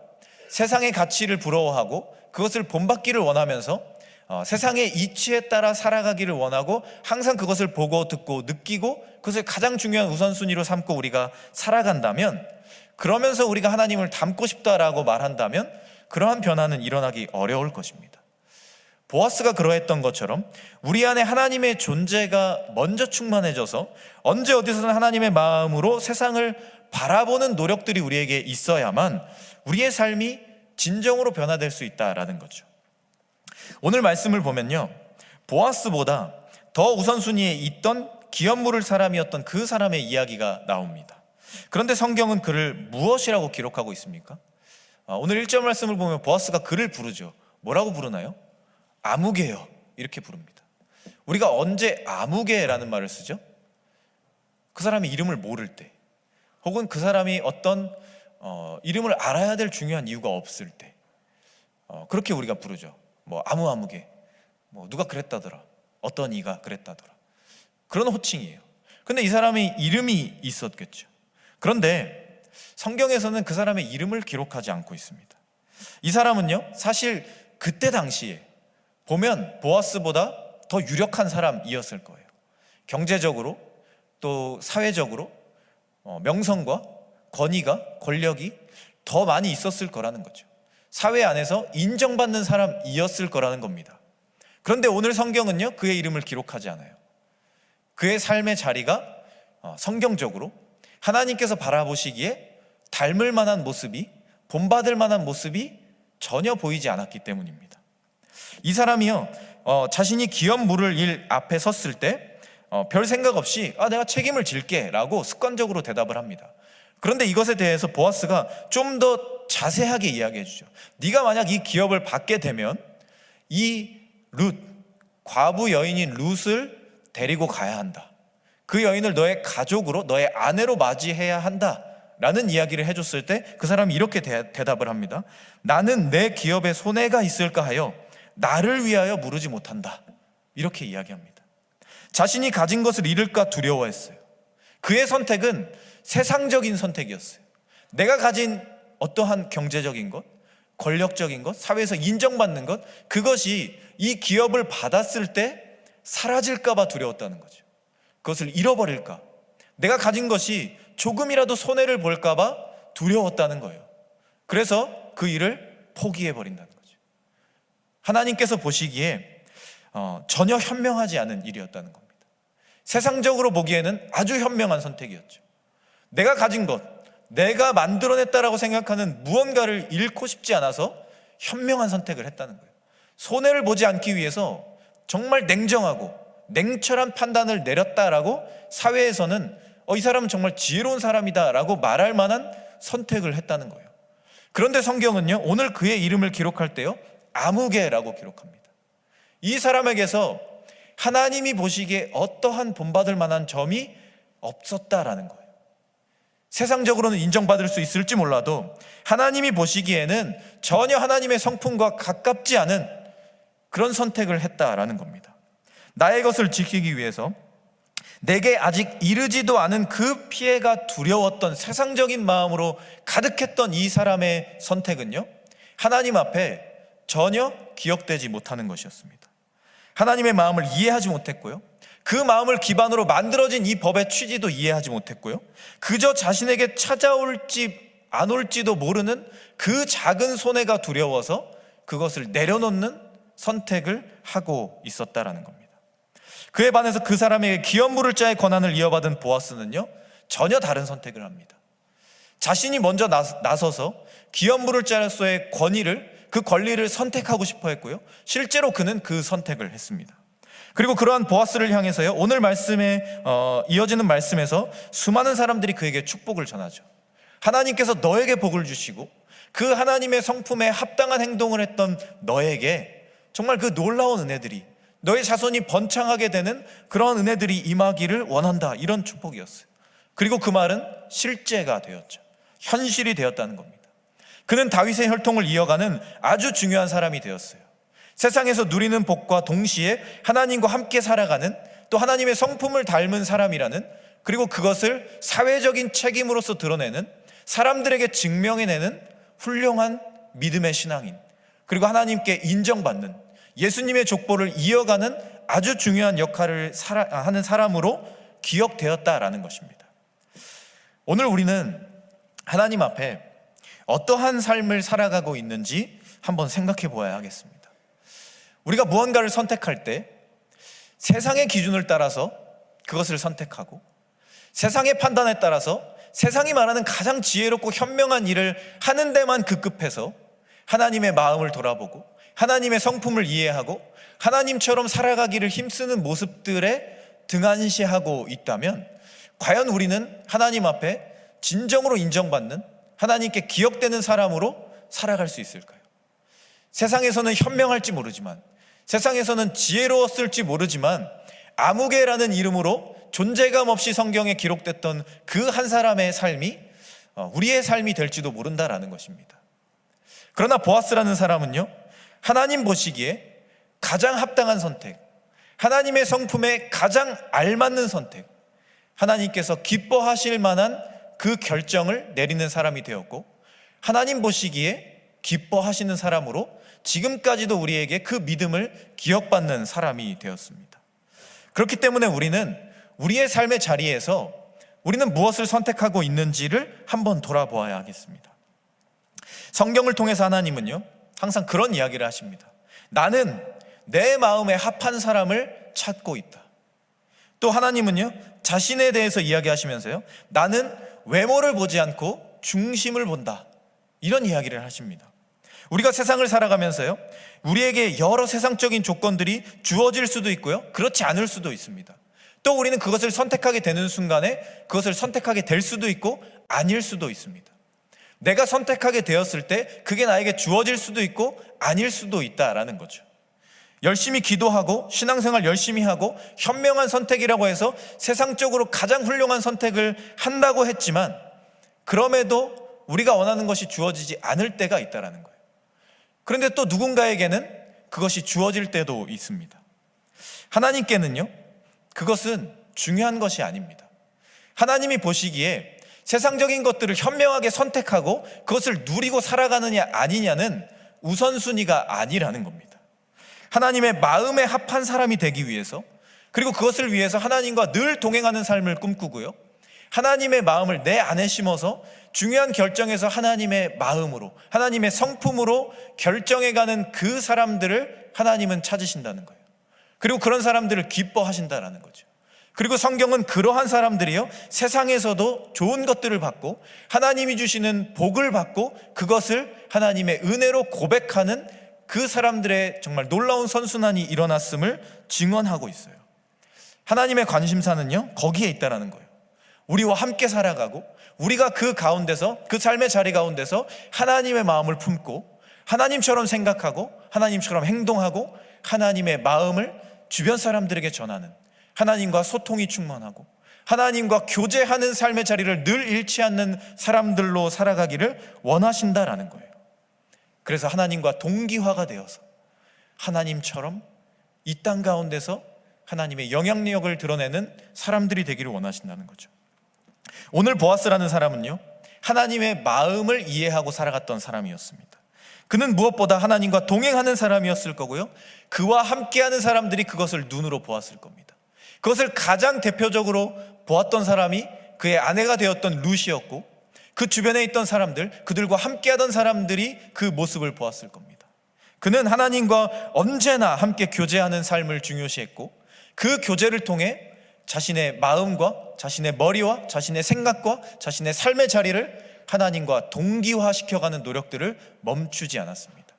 세상의 가치를 부러워하고 그것을 본받기를 원하면서 세상의 이치에 따라 살아가기를 원하고 항상 그것을 보고 듣고 느끼고 그것을 가장 중요한 우선순위로 삼고 우리가 살아간다면, 그러면서 우리가 하나님을 닮고 싶다라고 말한다면 그러한 변화는 일어나기 어려울 것입니다. 보아스가 그러했던 것처럼 우리 안에 하나님의 존재가 먼저 충만해져서 언제 어디서든 하나님의 마음으로 세상을 바라보는 노력들이 우리에게 있어야만 우리의 삶이 진정으로 변화될 수 있다라는 거죠. 오늘 말씀을 보면요, 보아스보다 더 우선순위에 있던 기업 물을 사람이었던 그 사람의 이야기가 나옵니다. 그런데 성경은 그를 무엇이라고 기록하고 있습니까? 오늘 1절 말씀을 보면 보아스가 그를 부르죠. 뭐라고 부르나요? 아무개요, 이렇게 부릅니다. 우리가 언제 아무개라는 말을 쓰죠? 그 사람의 이름을 모를 때, 혹은 그 사람이 어떤 이름을 알아야 될 중요한 이유가 없을 때, 그렇게 우리가 부르죠. 뭐 아무개, 뭐 누가 그랬다더라, 어떤 이가 그랬다더라, 그런 호칭이에요. 근데 이 사람의 이름이 있었겠죠. 그런데 성경에서는 그 사람의 이름을 기록하지 않고 있습니다. 이 사람은요, 사실 그때 당시에 보면 보아스보다 더 유력한 사람이었을 거예요. 경제적으로 또 사회적으로 명성과 권위가, 권력이 더 많이 있었을 거라는 거죠. 사회 안에서 인정받는 사람이었을 거라는 겁니다. 그런데 오늘 성경은요, 그의 이름을 기록하지 않아요. 그의 삶의 자리가 성경적으로 하나님께서 바라보시기에 닮을 만한 모습이, 본받을 만한 모습이 전혀 보이지 않았기 때문입니다. 이 사람이요, 자신이 기업 물을 일 앞에 섰을 때 별 생각 없이 내가 책임을 질게 라고 습관적으로 대답을 합니다. 그런데 이것에 대해서 보아스가 좀 더 자세하게 이야기해 주죠. 네가 만약 이 기업을 받게 되면 이 룻, 과부 여인인 룻을 데리고 가야 한다. 그 여인을 너의 가족으로, 너의 아내로 맞이해야 한다 라는 이야기를 해줬을 때 그 사람이 이렇게 대답을 합니다. 나는 내 기업에 손해가 있을까 하여 나를 위하여 물으지 못한다. 이렇게 이야기합니다. 자신이 가진 것을 잃을까 두려워했어요. 그의 선택은 세상적인 선택이었어요. 내가 가진 어떠한 경제적인 것, 권력적인 것, 사회에서 인정받는 것, 그것이 이 기업을 받았을 때 사라질까 봐 두려웠다는 거죠. 그것을 잃어버릴까, 내가 가진 것이 조금이라도 손해를 볼까 봐 두려웠다는 거예요. 그래서 그 일을 포기해버린다는 거죠. 하나님께서 보시기에 전혀 현명하지 않은 일이었다는 겁니다. 세상적으로 보기에는 아주 현명한 선택이었죠. 내가 가진 것, 내가 만들어냈다라고 생각하는 무언가를 잃고 싶지 않아서 현명한 선택을 했다는 거예요. 손해를 보지 않기 위해서 정말 냉정하고 냉철한 판단을 내렸다라고 사회에서는 이 사람은 정말 지혜로운 사람이다라고 말할 만한 선택을 했다는 거예요. 그런데 성경은요, 오늘 그의 이름을 기록할 때요, 아무개라고 기록합니다. 이 사람에게서 하나님이 보시기에 어떠한 본받을 만한 점이 없었다라는 거예요. 세상적으로는 인정받을 수 있을지 몰라도 하나님이 보시기에는 전혀 하나님의 성품과 가깝지 않은 그런 선택을 했다라는 겁니다. 나의 것을 지키기 위해서 내게 아직 이르지도 않은 그 피해가 두려웠던 세상적인 마음으로 가득했던 이 사람의 선택은요, 하나님 앞에 전혀 기억되지 못하는 것이었습니다. 하나님의 마음을 이해하지 못했고요, 그 마음을 기반으로 만들어진 이 법의 취지도 이해하지 못했고요, 그저 자신에게 찾아올지 안 올지도 모르는 그 작은 손해가 두려워서 그것을 내려놓는 선택을 하고 있었다라는 겁니다. 그에 반해서 그 사람에게 기업 물을 자의 권한을 이어받은 보아스는요, 전혀 다른 선택을 합니다. 자신이 먼저 나서서 기업 물을 자로서의 그 권리를 선택하고 싶어 했고요, 실제로 그는 그 선택을 했습니다. 그리고 그러한 보아스를 향해서요, 오늘 말씀에 이어지는 말씀에서 수많은 사람들이 그에게 축복을 전하죠. 하나님께서 너에게 복을 주시고 그 하나님의 성품에 합당한 행동을 했던 너에게 정말 그 놀라운 은혜들이, 너의 자손이 번창하게 되는 그러한 은혜들이 임하기를 원한다, 이런 축복이었어요. 그리고 그 말은 실제가 되었죠. 현실이 되었다는 겁니다. 그는 다윗의 혈통을 이어가는 아주 중요한 사람이 되었어요. 세상에서 누리는 복과 동시에 하나님과 함께 살아가는, 또 하나님의 성품을 닮은 사람이라는 그리고 그것을 사회적인 책임으로서 드러내는, 사람들에게 증명해내는 훌륭한 믿음의 신앙인, 그리고 하나님께 인정받는, 예수님의 족보를 이어가는 아주 중요한 역할을 하는 사람으로 기억되었다라는 것입니다. 오늘 우리는 하나님 앞에 어떠한 삶을 살아가고 있는지 한번 생각해 보아야 하겠습니다. 우리가 무언가를 선택할 때 세상의 기준을 따라서 그것을 선택하고, 세상의 판단에 따라서 세상이 말하는 가장 지혜롭고 현명한 일을 하는 데만 급급해서 하나님의 마음을 돌아보고 하나님의 성품을 이해하고 하나님처럼 살아가기를 힘쓰는 모습들에 등한시하고 있다면, 과연 우리는 하나님 앞에 진정으로 인정받는, 하나님께 기억되는 사람으로 살아갈 수 있을까요? 세상에서는 현명할지 모르지만, 세상에서는 지혜로웠을지 모르지만, 아무개라는 이름으로 존재감 없이 성경에 기록됐던 그 한 사람의 삶이 우리의 삶이 될지도 모른다라는 것입니다. 그러나 보아스라는 사람은요, 하나님 보시기에 가장 합당한 선택, 하나님의 성품에 가장 알맞는 선택, 하나님께서 기뻐하실 만한 그 결정을 내리는 사람이 되었고, 하나님 보시기에 기뻐하시는 사람으로 지금까지도 우리에게 그 믿음을 기억받는 사람이 되었습니다. 그렇기 때문에 우리는 우리의 삶의 자리에서 우리는 무엇을 선택하고 있는지를 한번 돌아보아야 하겠습니다. 성경을 통해서 하나님은요, 항상 그런 이야기를 하십니다. 나는 내 마음에 합한 사람을 찾고 있다. 또 하나님은요, 자신에 대해서 이야기하시면서요, 나는 외모를 보지 않고 중심을 본다, 이런 이야기를 하십니다. 우리가 세상을 살아가면서요, 우리에게 여러 세상적인 조건들이 주어질 수도 있고요, 그렇지 않을 수도 있습니다. 또 우리는 그것을 선택하게 되는 순간에 그것을 선택하게 될 수도 있고 아닐 수도 있습니다. 내가 선택하게 되었을 때 그게 나에게 주어질 수도 있고 아닐 수도 있다라는 거죠. 열심히 기도하고 신앙생활 열심히 하고 현명한 선택이라고 해서 세상적으로 가장 훌륭한 선택을 한다고 했지만, 그럼에도 우리가 원하는 것이 주어지지 않을 때가 있다라는 거예요. 그런데 또 누군가에게는 그것이 주어질 때도 있습니다. 하나님께는요, 그것은 중요한 것이 아닙니다. 하나님이 보시기에 세상적인 것들을 현명하게 선택하고 그것을 누리고 살아가느냐 아니냐는 우선순위가 아니라는 겁니다. 하나님의 마음에 합한 사람이 되기 위해서, 그리고 그것을 위해서 하나님과 늘 동행하는 삶을 꿈꾸고요, 하나님의 마음을 내 안에 심어서 중요한 결정에서 하나님의 마음으로, 하나님의 성품으로 결정해가는 그 사람들을 하나님은 찾으신다는 거예요. 그리고 그런 사람들을 기뻐하신다라는 거죠. 그리고 성경은 그러한 사람들이요, 세상에서도 좋은 것들을 받고 하나님이 주시는 복을 받고 그것을 하나님의 은혜로 고백하는 그 사람들의 정말 놀라운 선순환이 일어났음을 증언하고 있어요. 하나님의 관심사는요, 거기에 있다라는 거예요. 우리와 함께 살아가고 우리가 그 가운데서, 그 삶의 자리 가운데서 하나님의 마음을 품고 하나님처럼 생각하고 하나님처럼 행동하고 하나님의 마음을 주변 사람들에게 전하는, 하나님과 소통이 충만하고 하나님과 교제하는 삶의 자리를 늘 잃지 않는 사람들로 살아가기를 원하신다라는 거예요. 그래서 하나님과 동기화가 되어서 하나님처럼 이 땅 가운데서 하나님의 영향력을 드러내는 사람들이 되기를 원하신다는 거죠. 오늘 보아스라는 사람은요, 하나님의 마음을 이해하고 살아갔던 사람이었습니다. 그는 무엇보다 하나님과 동행하는 사람이었을 거고요, 그와 함께하는 사람들이 그것을 눈으로 보았을 겁니다. 그것을 가장 대표적으로 보았던 사람이 그의 아내가 되었던 룻이었고, 그 주변에 있던 사람들, 그들과 함께하던 사람들이 그 모습을 보았을 겁니다. 그는 하나님과 언제나 함께 교제하는 삶을 중요시했고, 그 교제를 통해 자신의 마음과 자신의 머리와 자신의 생각과 자신의 삶의 자리를 하나님과 동기화시켜가는 노력들을 멈추지 않았습니다.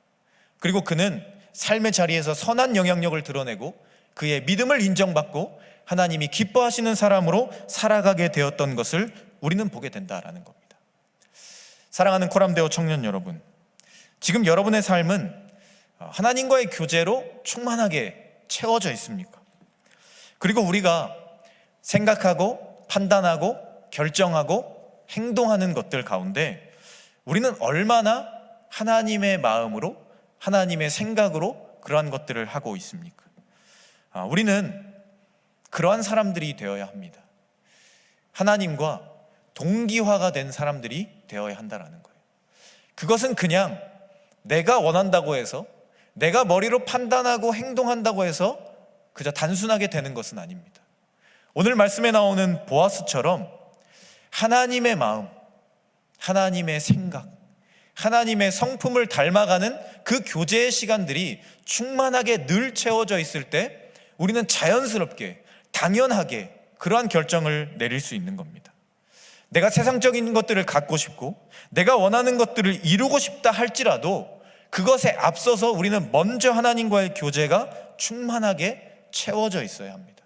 그리고 그는 삶의 자리에서 선한 영향력을 드러내고 그의 믿음을 인정받고 하나님이 기뻐하시는 사람으로 살아가게 되었던 것을 우리는 보게 된다라는 겁니다. 사랑하는 코람데오 청년 여러분, 지금 여러분의 삶은 하나님과의 교제로 충만하게 채워져 있습니까? 그리고 우리가 생각하고 판단하고 결정하고 행동하는 것들 가운데 우리는 얼마나 하나님의 마음으로, 하나님의 생각으로 그러한 것들을 하고 있습니까? 우리는 그러한 사람들이 되어야 합니다. 하나님과 동기화가 된 사람들이 되어야 한다라는 거예요. 그것은 그냥 내가 원한다고 해서, 내가 머리로 판단하고 행동한다고 해서 그저 단순하게 되는 것은 아닙니다. 오늘 말씀에 나오는 보아스처럼 하나님의 마음, 하나님의 생각, 하나님의 성품을 닮아가는 그 교제의 시간들이 충만하게 늘 채워져 있을 때 우리는 자연스럽게, 당연하게 그러한 결정을 내릴 수 있는 겁니다. 내가 세상적인 것들을 갖고 싶고 내가 원하는 것들을 이루고 싶다 할지라도 그것에 앞서서 우리는 먼저 하나님과의 교제가 충만하게 채워져 있어야 합니다.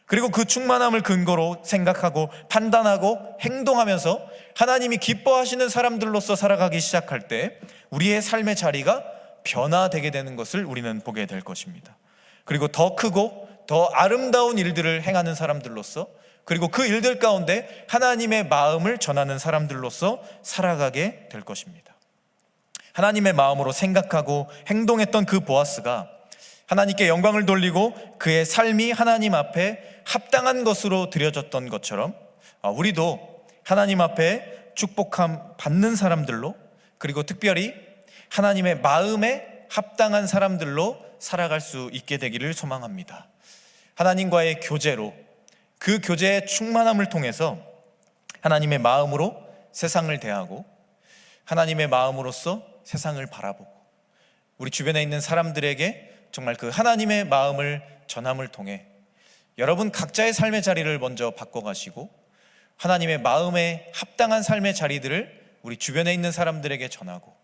그리고 그 충만함을 근거로 생각하고 판단하고 행동하면서 하나님이 기뻐하시는 사람들로서 살아가기 시작할 때 우리의 삶의 자리가 변화되게 되는 것을 우리는 보게 될 것입니다. 그리고 더 크고 더 아름다운 일들을 행하는 사람들로서, 그리고 그 일들 가운데 하나님의 마음을 전하는 사람들로서 살아가게 될 것입니다. 하나님의 마음으로 생각하고 행동했던 그 보아스가 하나님께 영광을 돌리고 그의 삶이 하나님 앞에 합당한 것으로 드려졌던 것처럼 우리도 하나님 앞에 축복함 받는 사람들로, 그리고 특별히 하나님의 마음에 합당한 사람들로 살아갈 수 있게 되기를 소망합니다. 하나님과의 교제로, 그 교제의 충만함을 통해서 하나님의 마음으로 세상을 대하고 하나님의 마음으로서 세상을 바라보고 우리 주변에 있는 사람들에게 정말 그 하나님의 마음을 전함을 통해 여러분 각자의 삶의 자리를 먼저 바꿔가시고 하나님의 마음에 합당한 삶의 자리들을 우리 주변에 있는 사람들에게 전하고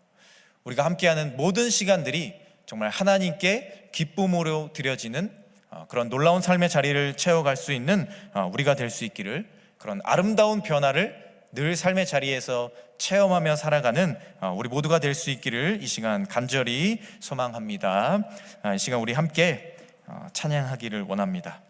우리가 함께하는 모든 시간들이 정말 하나님께 기쁨으로 드려지는 그런 놀라운 삶의 자리를 채워갈 수 있는 우리가 될 수 있기를, 그런 아름다운 변화를 늘 삶의 자리에서 체험하며 살아가는 우리 모두가 될 수 있기를 이 시간 간절히 소망합니다. 이 시간 우리 함께 찬양하기를 원합니다.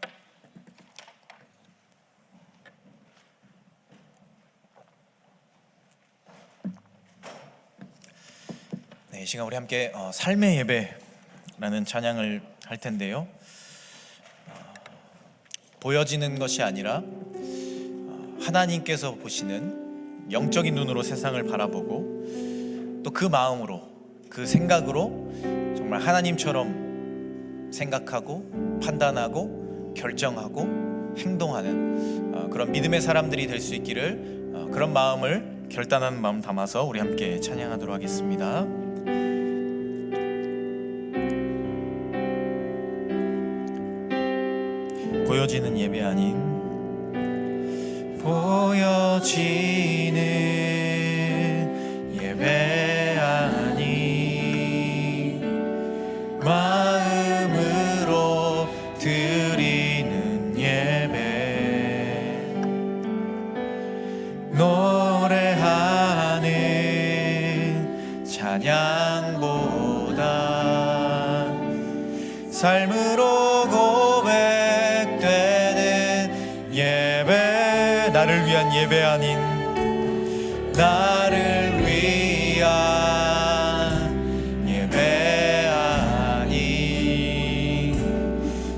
네, 이 시간 우리 함께 삶의 예배라는 찬양을 할 텐데요. 보여지는 것이 아니라 하나님께서 보시는 영적인 눈으로 세상을 바라보고 또 그 마음으로, 그 생각으로 정말 하나님처럼 생각하고 판단하고 결정하고 행동하는 그런 믿음의 사람들이 될 수 있기를, 그런 마음을, 결단하는 마음 담아서 우리 함께 찬양하도록 하겠습니다. 보여지는 예배 아닌 보여지는 예배 아닌 마음으로 드리는 예배, 노래하는 찬양보다 삶으로 고백되는 예배, 나를 위한 예배 아닌, 나를 위한 예배 아닌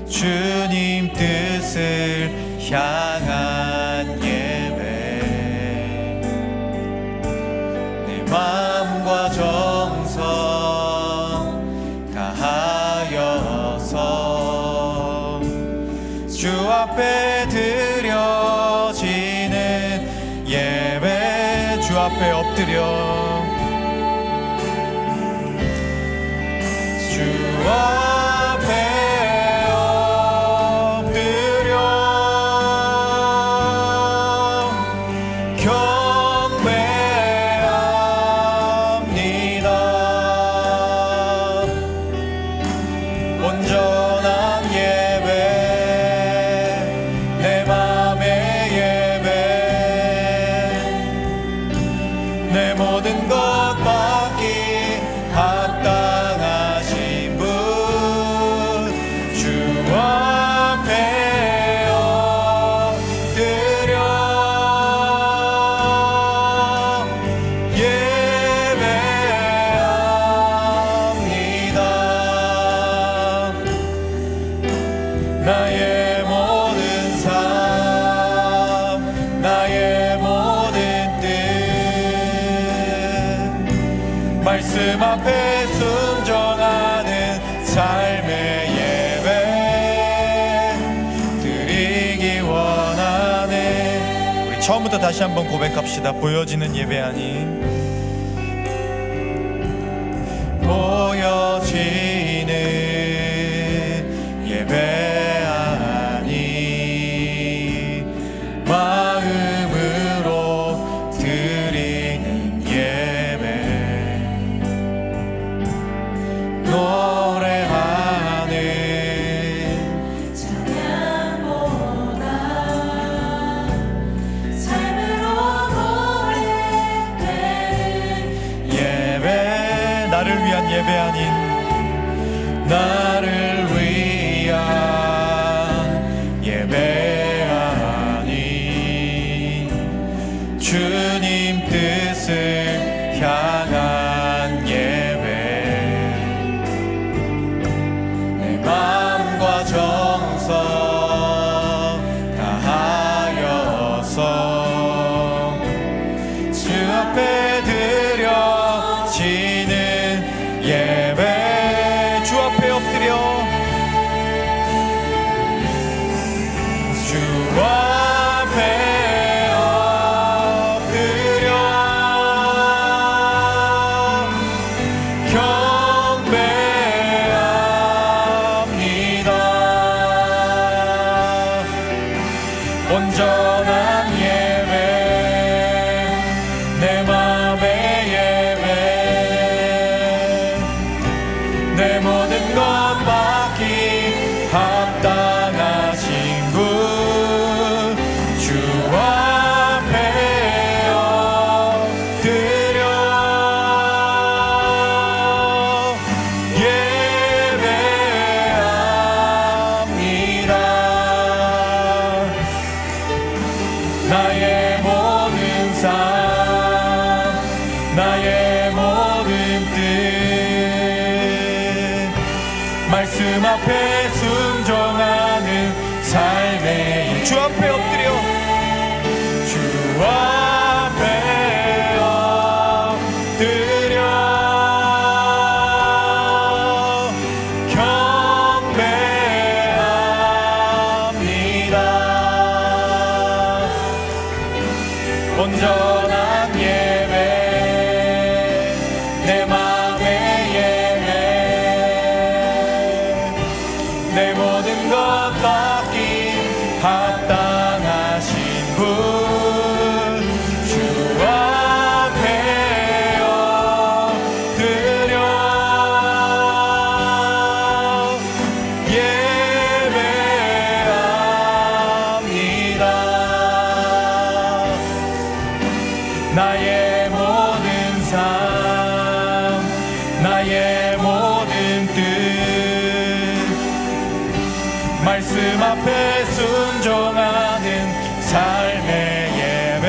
주님 뜻을 향한 예배, 내 마음과 정성 다하여서 주 앞에 드려지는 예배, 주 앞에 앞에 순종하는 삶의 예배 드리기 원하네. 우리 처음부터 다시 한번 고백합시다. 보여지는 예배 아닌, 보여지는 예배 아닌, 마음으로 드리는 예배, 노래하는 찬양보다 삶으로 고백되는 예배, 나를 위한 예배 아닌, 나를 위한 예배 아닌, 주님 뜻을 향한 예배, 내 마음과 정성 다하여서 주 앞에 드려지는 예배, 주 앞에 엎드려, 주 앞에 엎드려 경배합니다. 온전한 예배, 내 맘의 예배, 내 모든 것 받기 합당하신 분, 주 앞에 엎드려 예배합니다. 나의 모든 삶, 나의 모든 뜻, 말씀 앞에 순종하는 삶의, 주 앞에 엎드려, 주 앞에 엎드려 경배합니다. 온전한 예배, 내 맘의 예배, 내 모든 것 받기 합당하신 분, 주 앞에 엎드려 예배합니다. 나의 모든 삶, 나의 모든 뜻, 말씀 앞에 순종하는 삶의 예배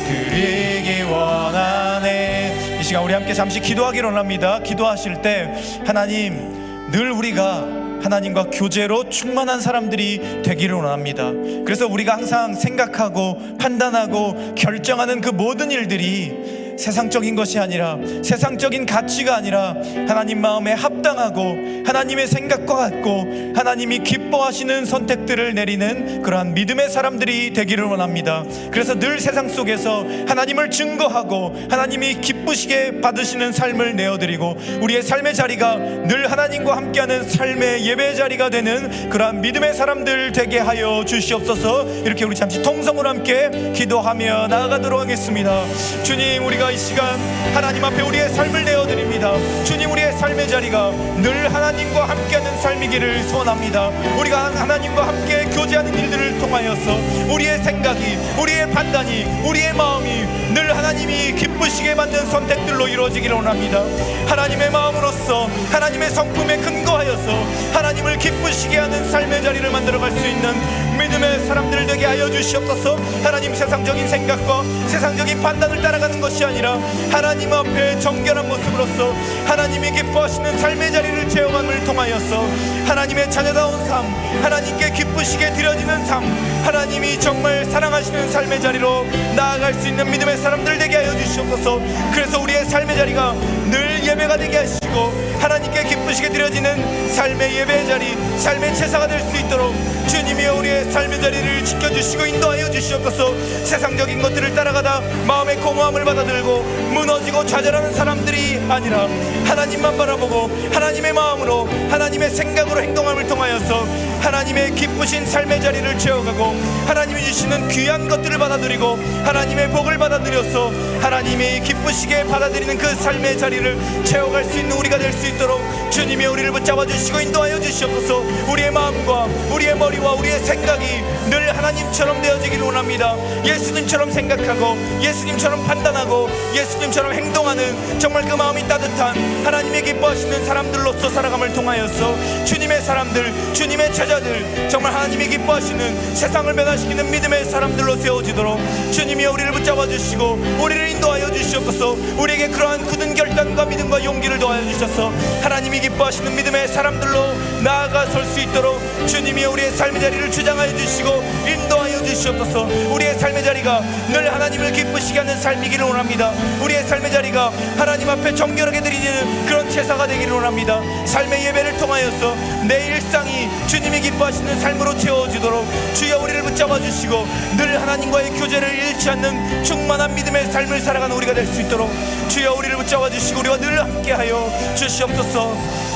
드리기 원하네. 이 시간 우리 함께 잠시 기도하기로 합니다. 기도하실 때 하나님, 늘 우리가 하나님과 교제로 충만한 사람들이 되기를 원합니다. 그래서 우리가 항상 생각하고 판단하고 결정하는 그 모든 일들이 세상적인 것이 아니라, 세상적인 가치가 아니라 하나님 마음에 합당하고 하나님의 생각과 같고 하나님이 기뻐하시는 선택들을 내리는 그러한 믿음의 사람들이 되기를 원합니다. 그래서 늘 세상 속에서 하나님을 증거하고 하나님이 기쁘시게 받으시는 삶을 내어드리고, 우리의 삶의 자리가 늘 하나님과 함께하는 삶의 예배 자리가 되는 그러한 믿음의 사람들 되게 하여 주시옵소서. 이렇게 우리 잠시 통성으로 함께 기도하며 나아가도록 하겠습니다. 주님, 우리가 이 시간 하나님 앞에 우리의 삶을 내어드립니다. 주님, 우리의 삶의 자리가 늘 하나님과 함께하는 삶이기를 소원합니다. 우리가 하나님과 함께 교제하는 일들을 통하여서 우리의 생각이, 우리의 판단이, 우리의 마음이 늘 하나님이 기쁘시게 만든 선택들로 이루어지기를 원합니다. 하나님의 마음으로서 하나님의 성품에 근거하여서 하나님을 기쁘시게 하는 삶의 자리를 만들어갈 수 있는 믿음의 사람들 되게 하여 주시옵소서. 하나님, 세상적인 생각과 세상적인 판단을 따라가는 것이 아니라 아니라 하나님 앞에 정결한 모습으로서 하나님이 기뻐하시는 삶의 자리를 채워감을 통하여서 하나님의 자녀다운 삶, 하나님께 기쁘시게 드려지는 삶, 하나님이 정말 사랑하시는 삶의 자리로 나아갈 수 있는 믿음의 사람들 되게 하여 주시옵소서. 그래서 우리의 삶의 자리가 늘 예배가 되게 하시고 하나님께 기쁘시게 드려지는 삶의 예배의 자리, 삶의 제사가 될 수 있도록 주님이 우리의 삶의 자리를 지켜주시고 인도하여 주시옵소서. 세상적인 것들을 따라가다 마음의 공허함을 받아들고 무너지고 좌절하는 사람들이 아니라 하나님만 바라보고 하나님의 마음으로 하나님의 생각으로 행동함을 통하여서 하나님의 기쁘신 삶의 자리를 채워가고 하나님이 주시는 귀한 것들을 받아들이고 하나님의 복을 받아들여서 하나님이 기쁘시게 받아들이는 그 삶의 자리를 채워갈 수 있는 우리가 될 수 있도록 주님이 우리를 붙잡아 주시고 인도하여 주시옵소서. 우리의 마음과 우리의 머리와 우리의 생각이 늘 하나님처럼 되어지기를 원합니다. 예수님처럼 생각하고 예수님처럼 판단하고 예수님처럼 행동하는 정말 그 마음이 따뜻한 하나님의 기뻐하시는 사람들로서 살아감을 통하여서 주님의 사람들, 주님의 제자들, 정말 하나님이 기뻐하시는 세상을 변화시키는 믿음의 사람들로 세워지도록 주님이 우리를 붙잡아 주시고 우리를 인도하여 주시옵소서. 우리에게 그러한 굳은 결단과 믿음과 용기를 더하여 주셔서 하나님이 기뻐하시는 믿음의 사람들로 나아가 설 수 있도록 주님이 우리의 삶의 자리를 주장하여 주시고 인도하여 주시옵소서. 우리의 삶의 자리가 늘 하나님을 기쁘시게 하는 삶이기를 원합니다. 우리의 삶의 자리가 하나님 앞에 정결하게 드리는 그런 제사가 되기를 원합니다. 삶의 예배를 통하여서 내 일상이 주님이 기뻐하시는 삶으로 채워지도록 주여 우리를 붙잡아 주시고 늘 하나님과의 교제를 잃지 않는 충만한 믿음의 삶을 살아가는 우리가 될 수 있도록 주여 우리를 붙잡아 주시고 우리와 늘 함께하여 주시옵소서.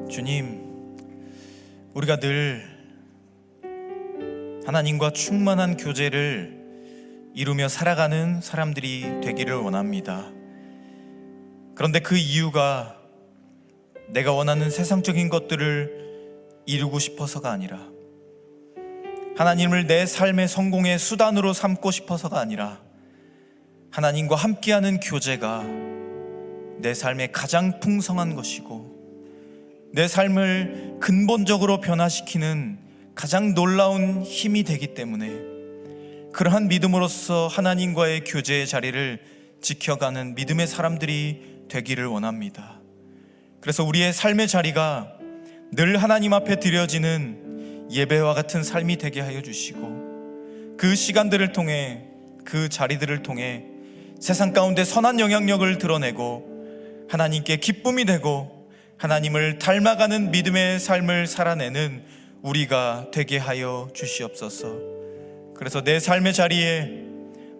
주님, 우리가 늘 하나님과 충만한 교제를 이루며 살아가는 사람들이 되기를 원합니다. 그런데 그 이유가 내가 원하는 세상적인 것들을 이루고 싶어서가 아니라 하나님을 내 삶의 성공의 수단으로 삼고 싶어서가 아니라 하나님과 함께하는 교제가 내 삶의 가장 풍성한 것이고 내 삶을 근본적으로 변화시키는 가장 놀라운 힘이 되기 때문에 그러한 믿음으로써 하나님과의 교제의 자리를 지켜가는 믿음의 사람들이 되기를 원합니다. 그래서 우리의 삶의 자리가 늘 하나님 앞에 드려지는 예배와 같은 삶이 되게 하여 주시고 그 시간들을 통해 그 자리들을 통해 세상 가운데 선한 영향력을 드러내고 하나님께 기쁨이 되고 하나님을 닮아가는 믿음의 삶을 살아내는 우리가 되게 하여 주시옵소서. 그래서 내 삶의 자리에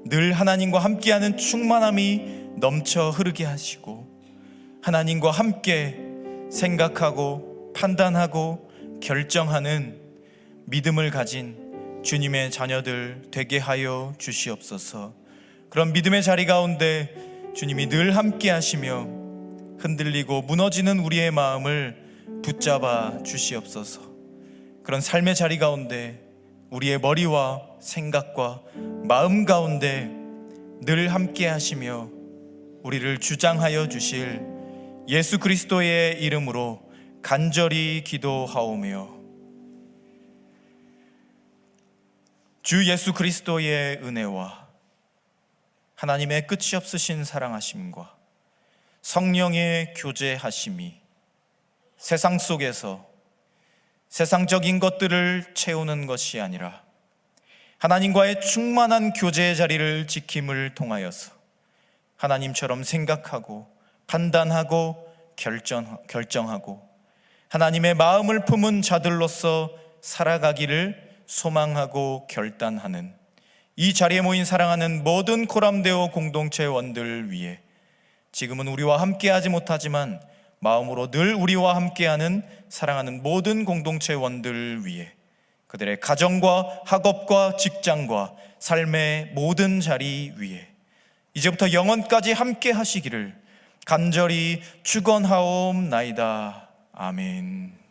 늘 하나님과 함께하는 충만함이 넘쳐 흐르게 하시고 하나님과 함께 생각하고 판단하고 결정하는 믿음을 가진 주님의 자녀들 되게 하여 주시옵소서. 그런 믿음의 자리 가운데 주님이 늘 함께 하시며 흔들리고 무너지는 우리의 마음을 붙잡아 주시옵소서. 그런 삶의 자리 가운데 우리의 머리와 생각과 마음 가운데 늘 함께 하시며 우리를 주장하여 주실 예수 그리스도의 이름으로 간절히 기도하오며 주 예수 그리스도의 은혜와 하나님의 끝이 없으신 사랑하심과 성령의 교제하심이 세상 속에서 세상적인 것들을 채우는 것이 아니라 하나님과의 충만한 교제의 자리를 지킴을 통하여서 하나님처럼 생각하고 판단하고 결정하고 하나님의 마음을 품은 자들로서 살아가기를 소망하고 결단하는 이 자리에 모인 사랑하는 모든 코람데오 공동체 원들 위해 지금은 우리와 함께하지 못하지만 마음으로 늘 우리와 함께하는 사랑하는 모든 공동체원들 위해 그들의 가정과 학업과 직장과 삶의 모든 자리 위에 이제부터 영원까지 함께 하시기를 간절히 축원하옵나이다. 아멘.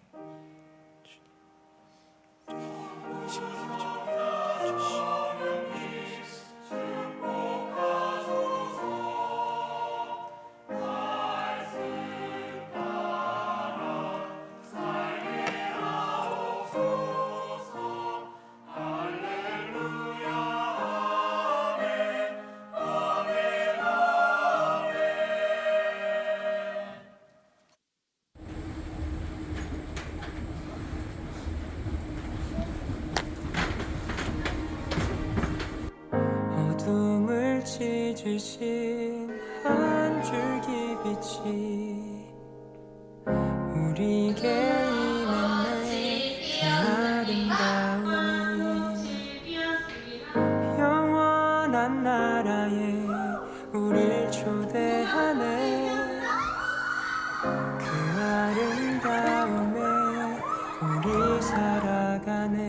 어둠을 찢으신 한 줄기 빛이 우리에게 임했네. 그 아름다움이 영원한 나라에 우릴 초대하네. 그 아름다움에 우리 살아가네.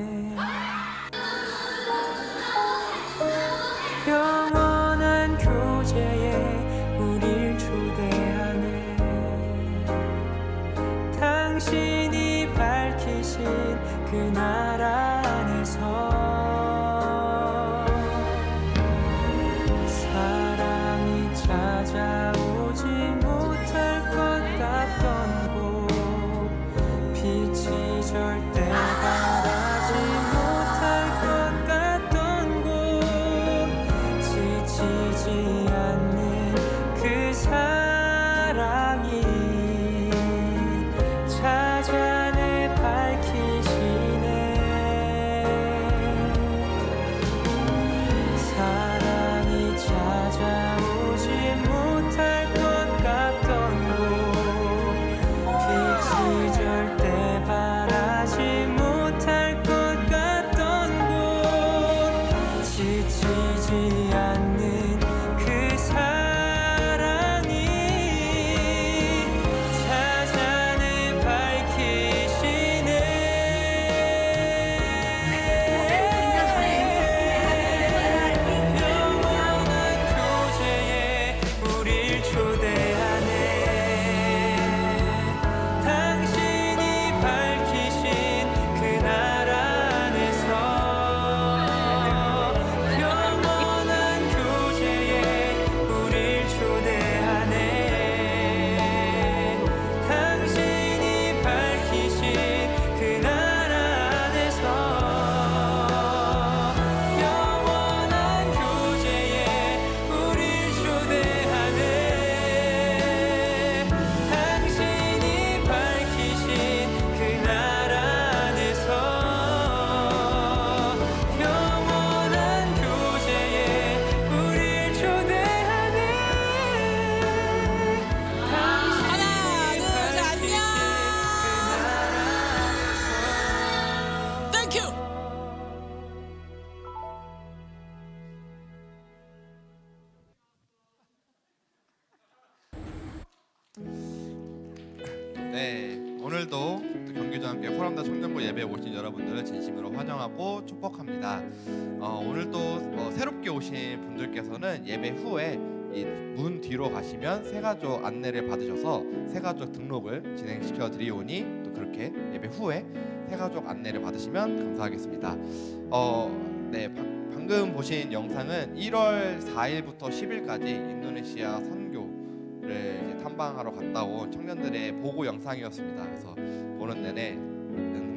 영원한 교제에 우릴 초대하네. 당신이 밝히신 그 나라 안에서 사랑이 찾아오지 못할 것 같던 곳, 빛이 절대 바라지 못할 것 같던 곳, 지치지 않는 그 사랑이 찾아내 밝히시네. 사랑이 찾아오지 못할 것 같던 곳, 빛이 절대 바라지 못할 것 같던 곳, 지치지 않는 그 사랑이 찾아내 밝히시네. 영원한 교제에 우릴 초대하네. 당신이 밝히신 그 나라 안에서 영원한 교제에 우릴 초대하네. 당신이 밝히신 그 나라 안에서 영원한 교제에 우릴 초대하네. 당신이 밝히신 그 나라 안에서 영원한 교제에 우릴 초대하네. 하나, 둘, 셋, 안녕. 땡큐. 네, 오늘도 또 경기도와 함께 호남대 청년부 예배에 오신 여러분들을 진심으로 환영하고 축복합니다. 오늘도 새롭게 오신 분들께서는 예배 후에 이 문 뒤로 가시면 새가족 안내를 받으셔서 새가족 등록을 진행시켜 드리오니 또 그렇게 예배 후에 새가족 안내를 받으시면 감사하겠습니다. 네, 방금 보신 영상은 1월 4일부터 10일까지 인도네시아 선교를 이제 탐방하러 갔다 온 청년들의 보고 영상이었습니다. 그래서 보는 내내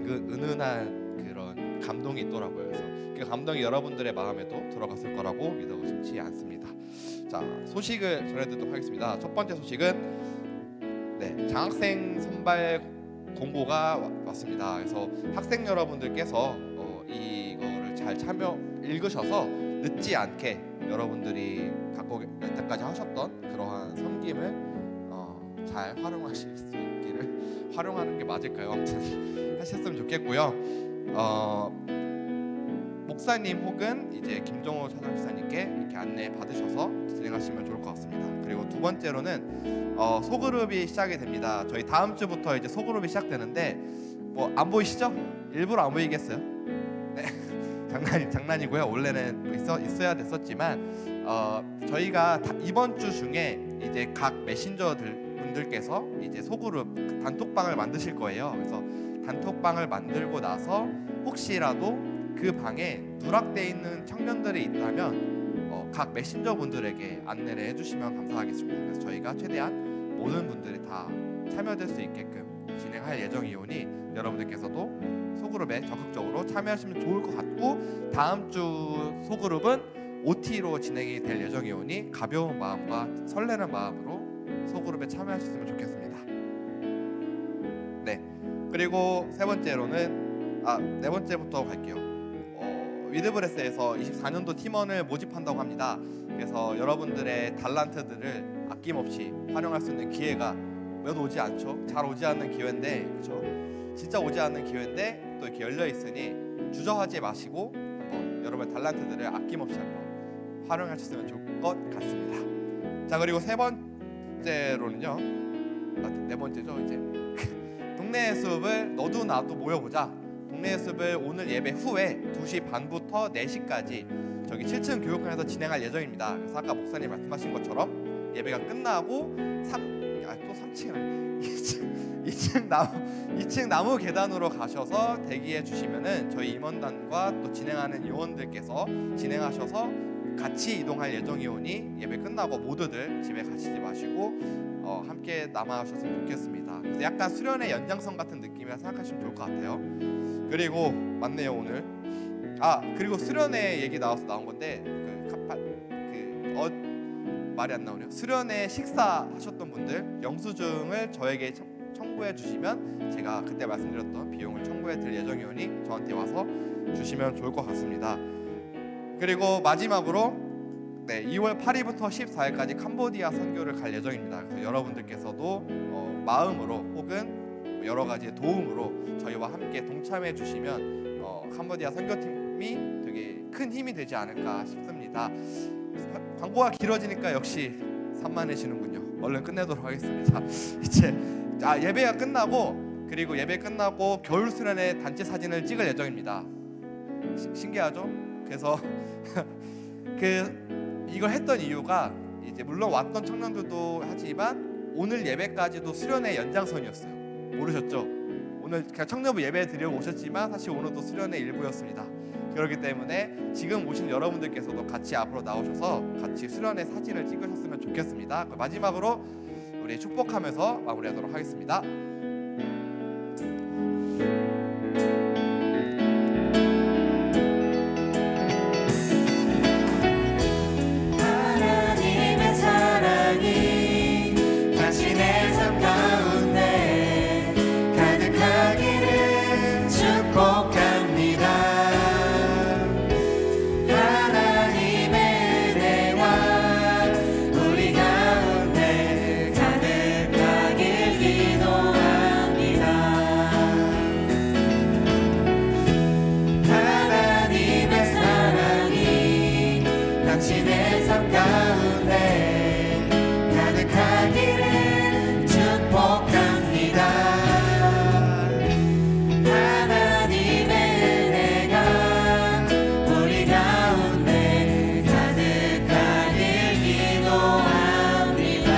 은은한 그런 감동이 있더라고요. 그래서 그 감동이 여러분들의 마음에도 들어갔을 거라고 믿어 의심치 않습니다. 자, 소식을 전해드리도록 하겠습니다. 첫 번째 소식은 장학생 선발 공고가 왔습니다. 그래서 학생 여러분들께서 이거를 잘 읽으셔서 늦지 않게 여러분들이 갖고 여태까지 하셨던 그러한 섬김을 잘 활용하실 수 있기를, 활용하는 게 맞을까요? 아무튼 하셨으면 좋겠고요. 목사님 혹은 이제 김정호 차장집사님께 이렇게 안내 받으셔서 진행하시면 좋을 것 같습니다. 그리고 두 번째로는 소그룹이 시작이 됩니다. 저희 다음 주부터 이제 소그룹이 시작되는데 뭐 안 보이시죠? 일부러 안 보이겠어요? 네, 장난이고요. 원래는 뭐 있어야 됐었지만 저희가 이번 주 중에 이제 각 분들께서 이제 소그룹 단톡방을 만드실 거예요. 그래서 단톡방을 만들고 나서 혹시라도 그 방에 누락돼 있는 청년들이 있다면 각 메신저 분들에게 안내를 해주시면 감사하겠습니다. 그래서 저희가 최대한 모든 분들이 다 참여될 수 있게끔 진행할 예정이오니 여러분들께서도 소그룹에 적극적으로 참여하시면 좋을 것 같고, 다음 주 소그룹은 OT로 진행이 될 예정이오니 가벼운 마음과 설레는 마음으로 소그룹에 참여하셨으면 좋겠습니다. 네, 그리고 네 번째부터 갈게요. 위드브레스에서 24년도 팀원을 모집한다고 합니다. 그래서 여러분들의 달란트들을 아낌없이 활용할 수 있는 기회가 몇 오지 않죠. 잘 오지 않는 기회인데, 그렇죠? 진짜 오지 않는 기회인데 또 이렇게 열려 있으니 주저하지 마시고 한번 여러분의 달란트들을 아낌없이 한번 활용하셨으면 좋을 것 같습니다. 자, 그리고 네 번째죠. 이제 동네 숲을 너도 나도 모여보자. 동네 숲을 오늘 예배 후에 2시 반부터 4시까지 저기 7층 교육관에서 진행할 예정입니다. 그래서 아까 목사님 말씀하신 것처럼 예배가 끝나고 2층 나무 계단으로 가셔서 대기해 주시면은 저희 임원단과 또 진행하는 요원들께서 진행하셔서 같이 이동할 예정이오니 예배 끝나고 모두들 집에 가시지 마시고 함께 남아주셨으면 좋겠습니다. 그래서 약간 수련의 연장선 같은 느낌이라 생각하시면 좋을 것 같아요. 그리고 맞네요 오늘. 그리고 수련회 얘기 나온 건데 말이 안 나오네요. 수련회 식사하셨던 분들 영수증을 저에게 청구해 주시면 제가 그때 말씀드렸던 비용을 청구해 드릴 예정이오니 저한테 와서 주시면 좋을 것 같습니다. 그리고 마지막으로 2월 8일부터 14일까지 캄보디아 선교를 갈 예정입니다. 그래서 여러분들께서도 마음으로 혹은 여러 가지 도움으로 저희와 함께 동참해 주시면 캄보디아 선교팀이 되게 큰 힘이 되지 않을까 싶습니다. 광고가 길어지니까 역시 산만해지는군요. 얼른 끝내도록 하겠습니다. 이제 예배가 끝나고, 그리고 예배 끝나고 겨울 수련회 단체 사진을 찍을 예정입니다. 신기하죠? 그래서 이걸 했던 이유가 이제 물론 왔던 청년들도 하지만 오늘 예배까지도 수련회 연장선이었어요. 모르셨죠? 오늘 그냥 청년부 예배 드리고 오셨지만 사실 오늘도 수련회 일부였습니다. 그렇기 때문에 지금 오신 여러분들께서도 같이 앞으로 나오셔서 같이 수련회 사진을 찍으셨으면 좋겠습니다. 마지막으로 우리 축복하면서 마무리하도록 하겠습니다. 하나님의 사랑이 당신의 삶 가운데 가득하기를 축복합니다. 하나님의 은혜가 우리 가운데 가득하길 기도합니다. 하나님의 사랑이 당신의 삶 가운데 가득하기를 축복합니다. 하나님의 은혜가 우리 가운데 가득하길 기도합니다.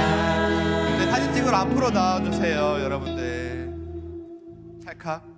사진 찍으러 앞으로 나와주세요, 여러분들. 찰칵.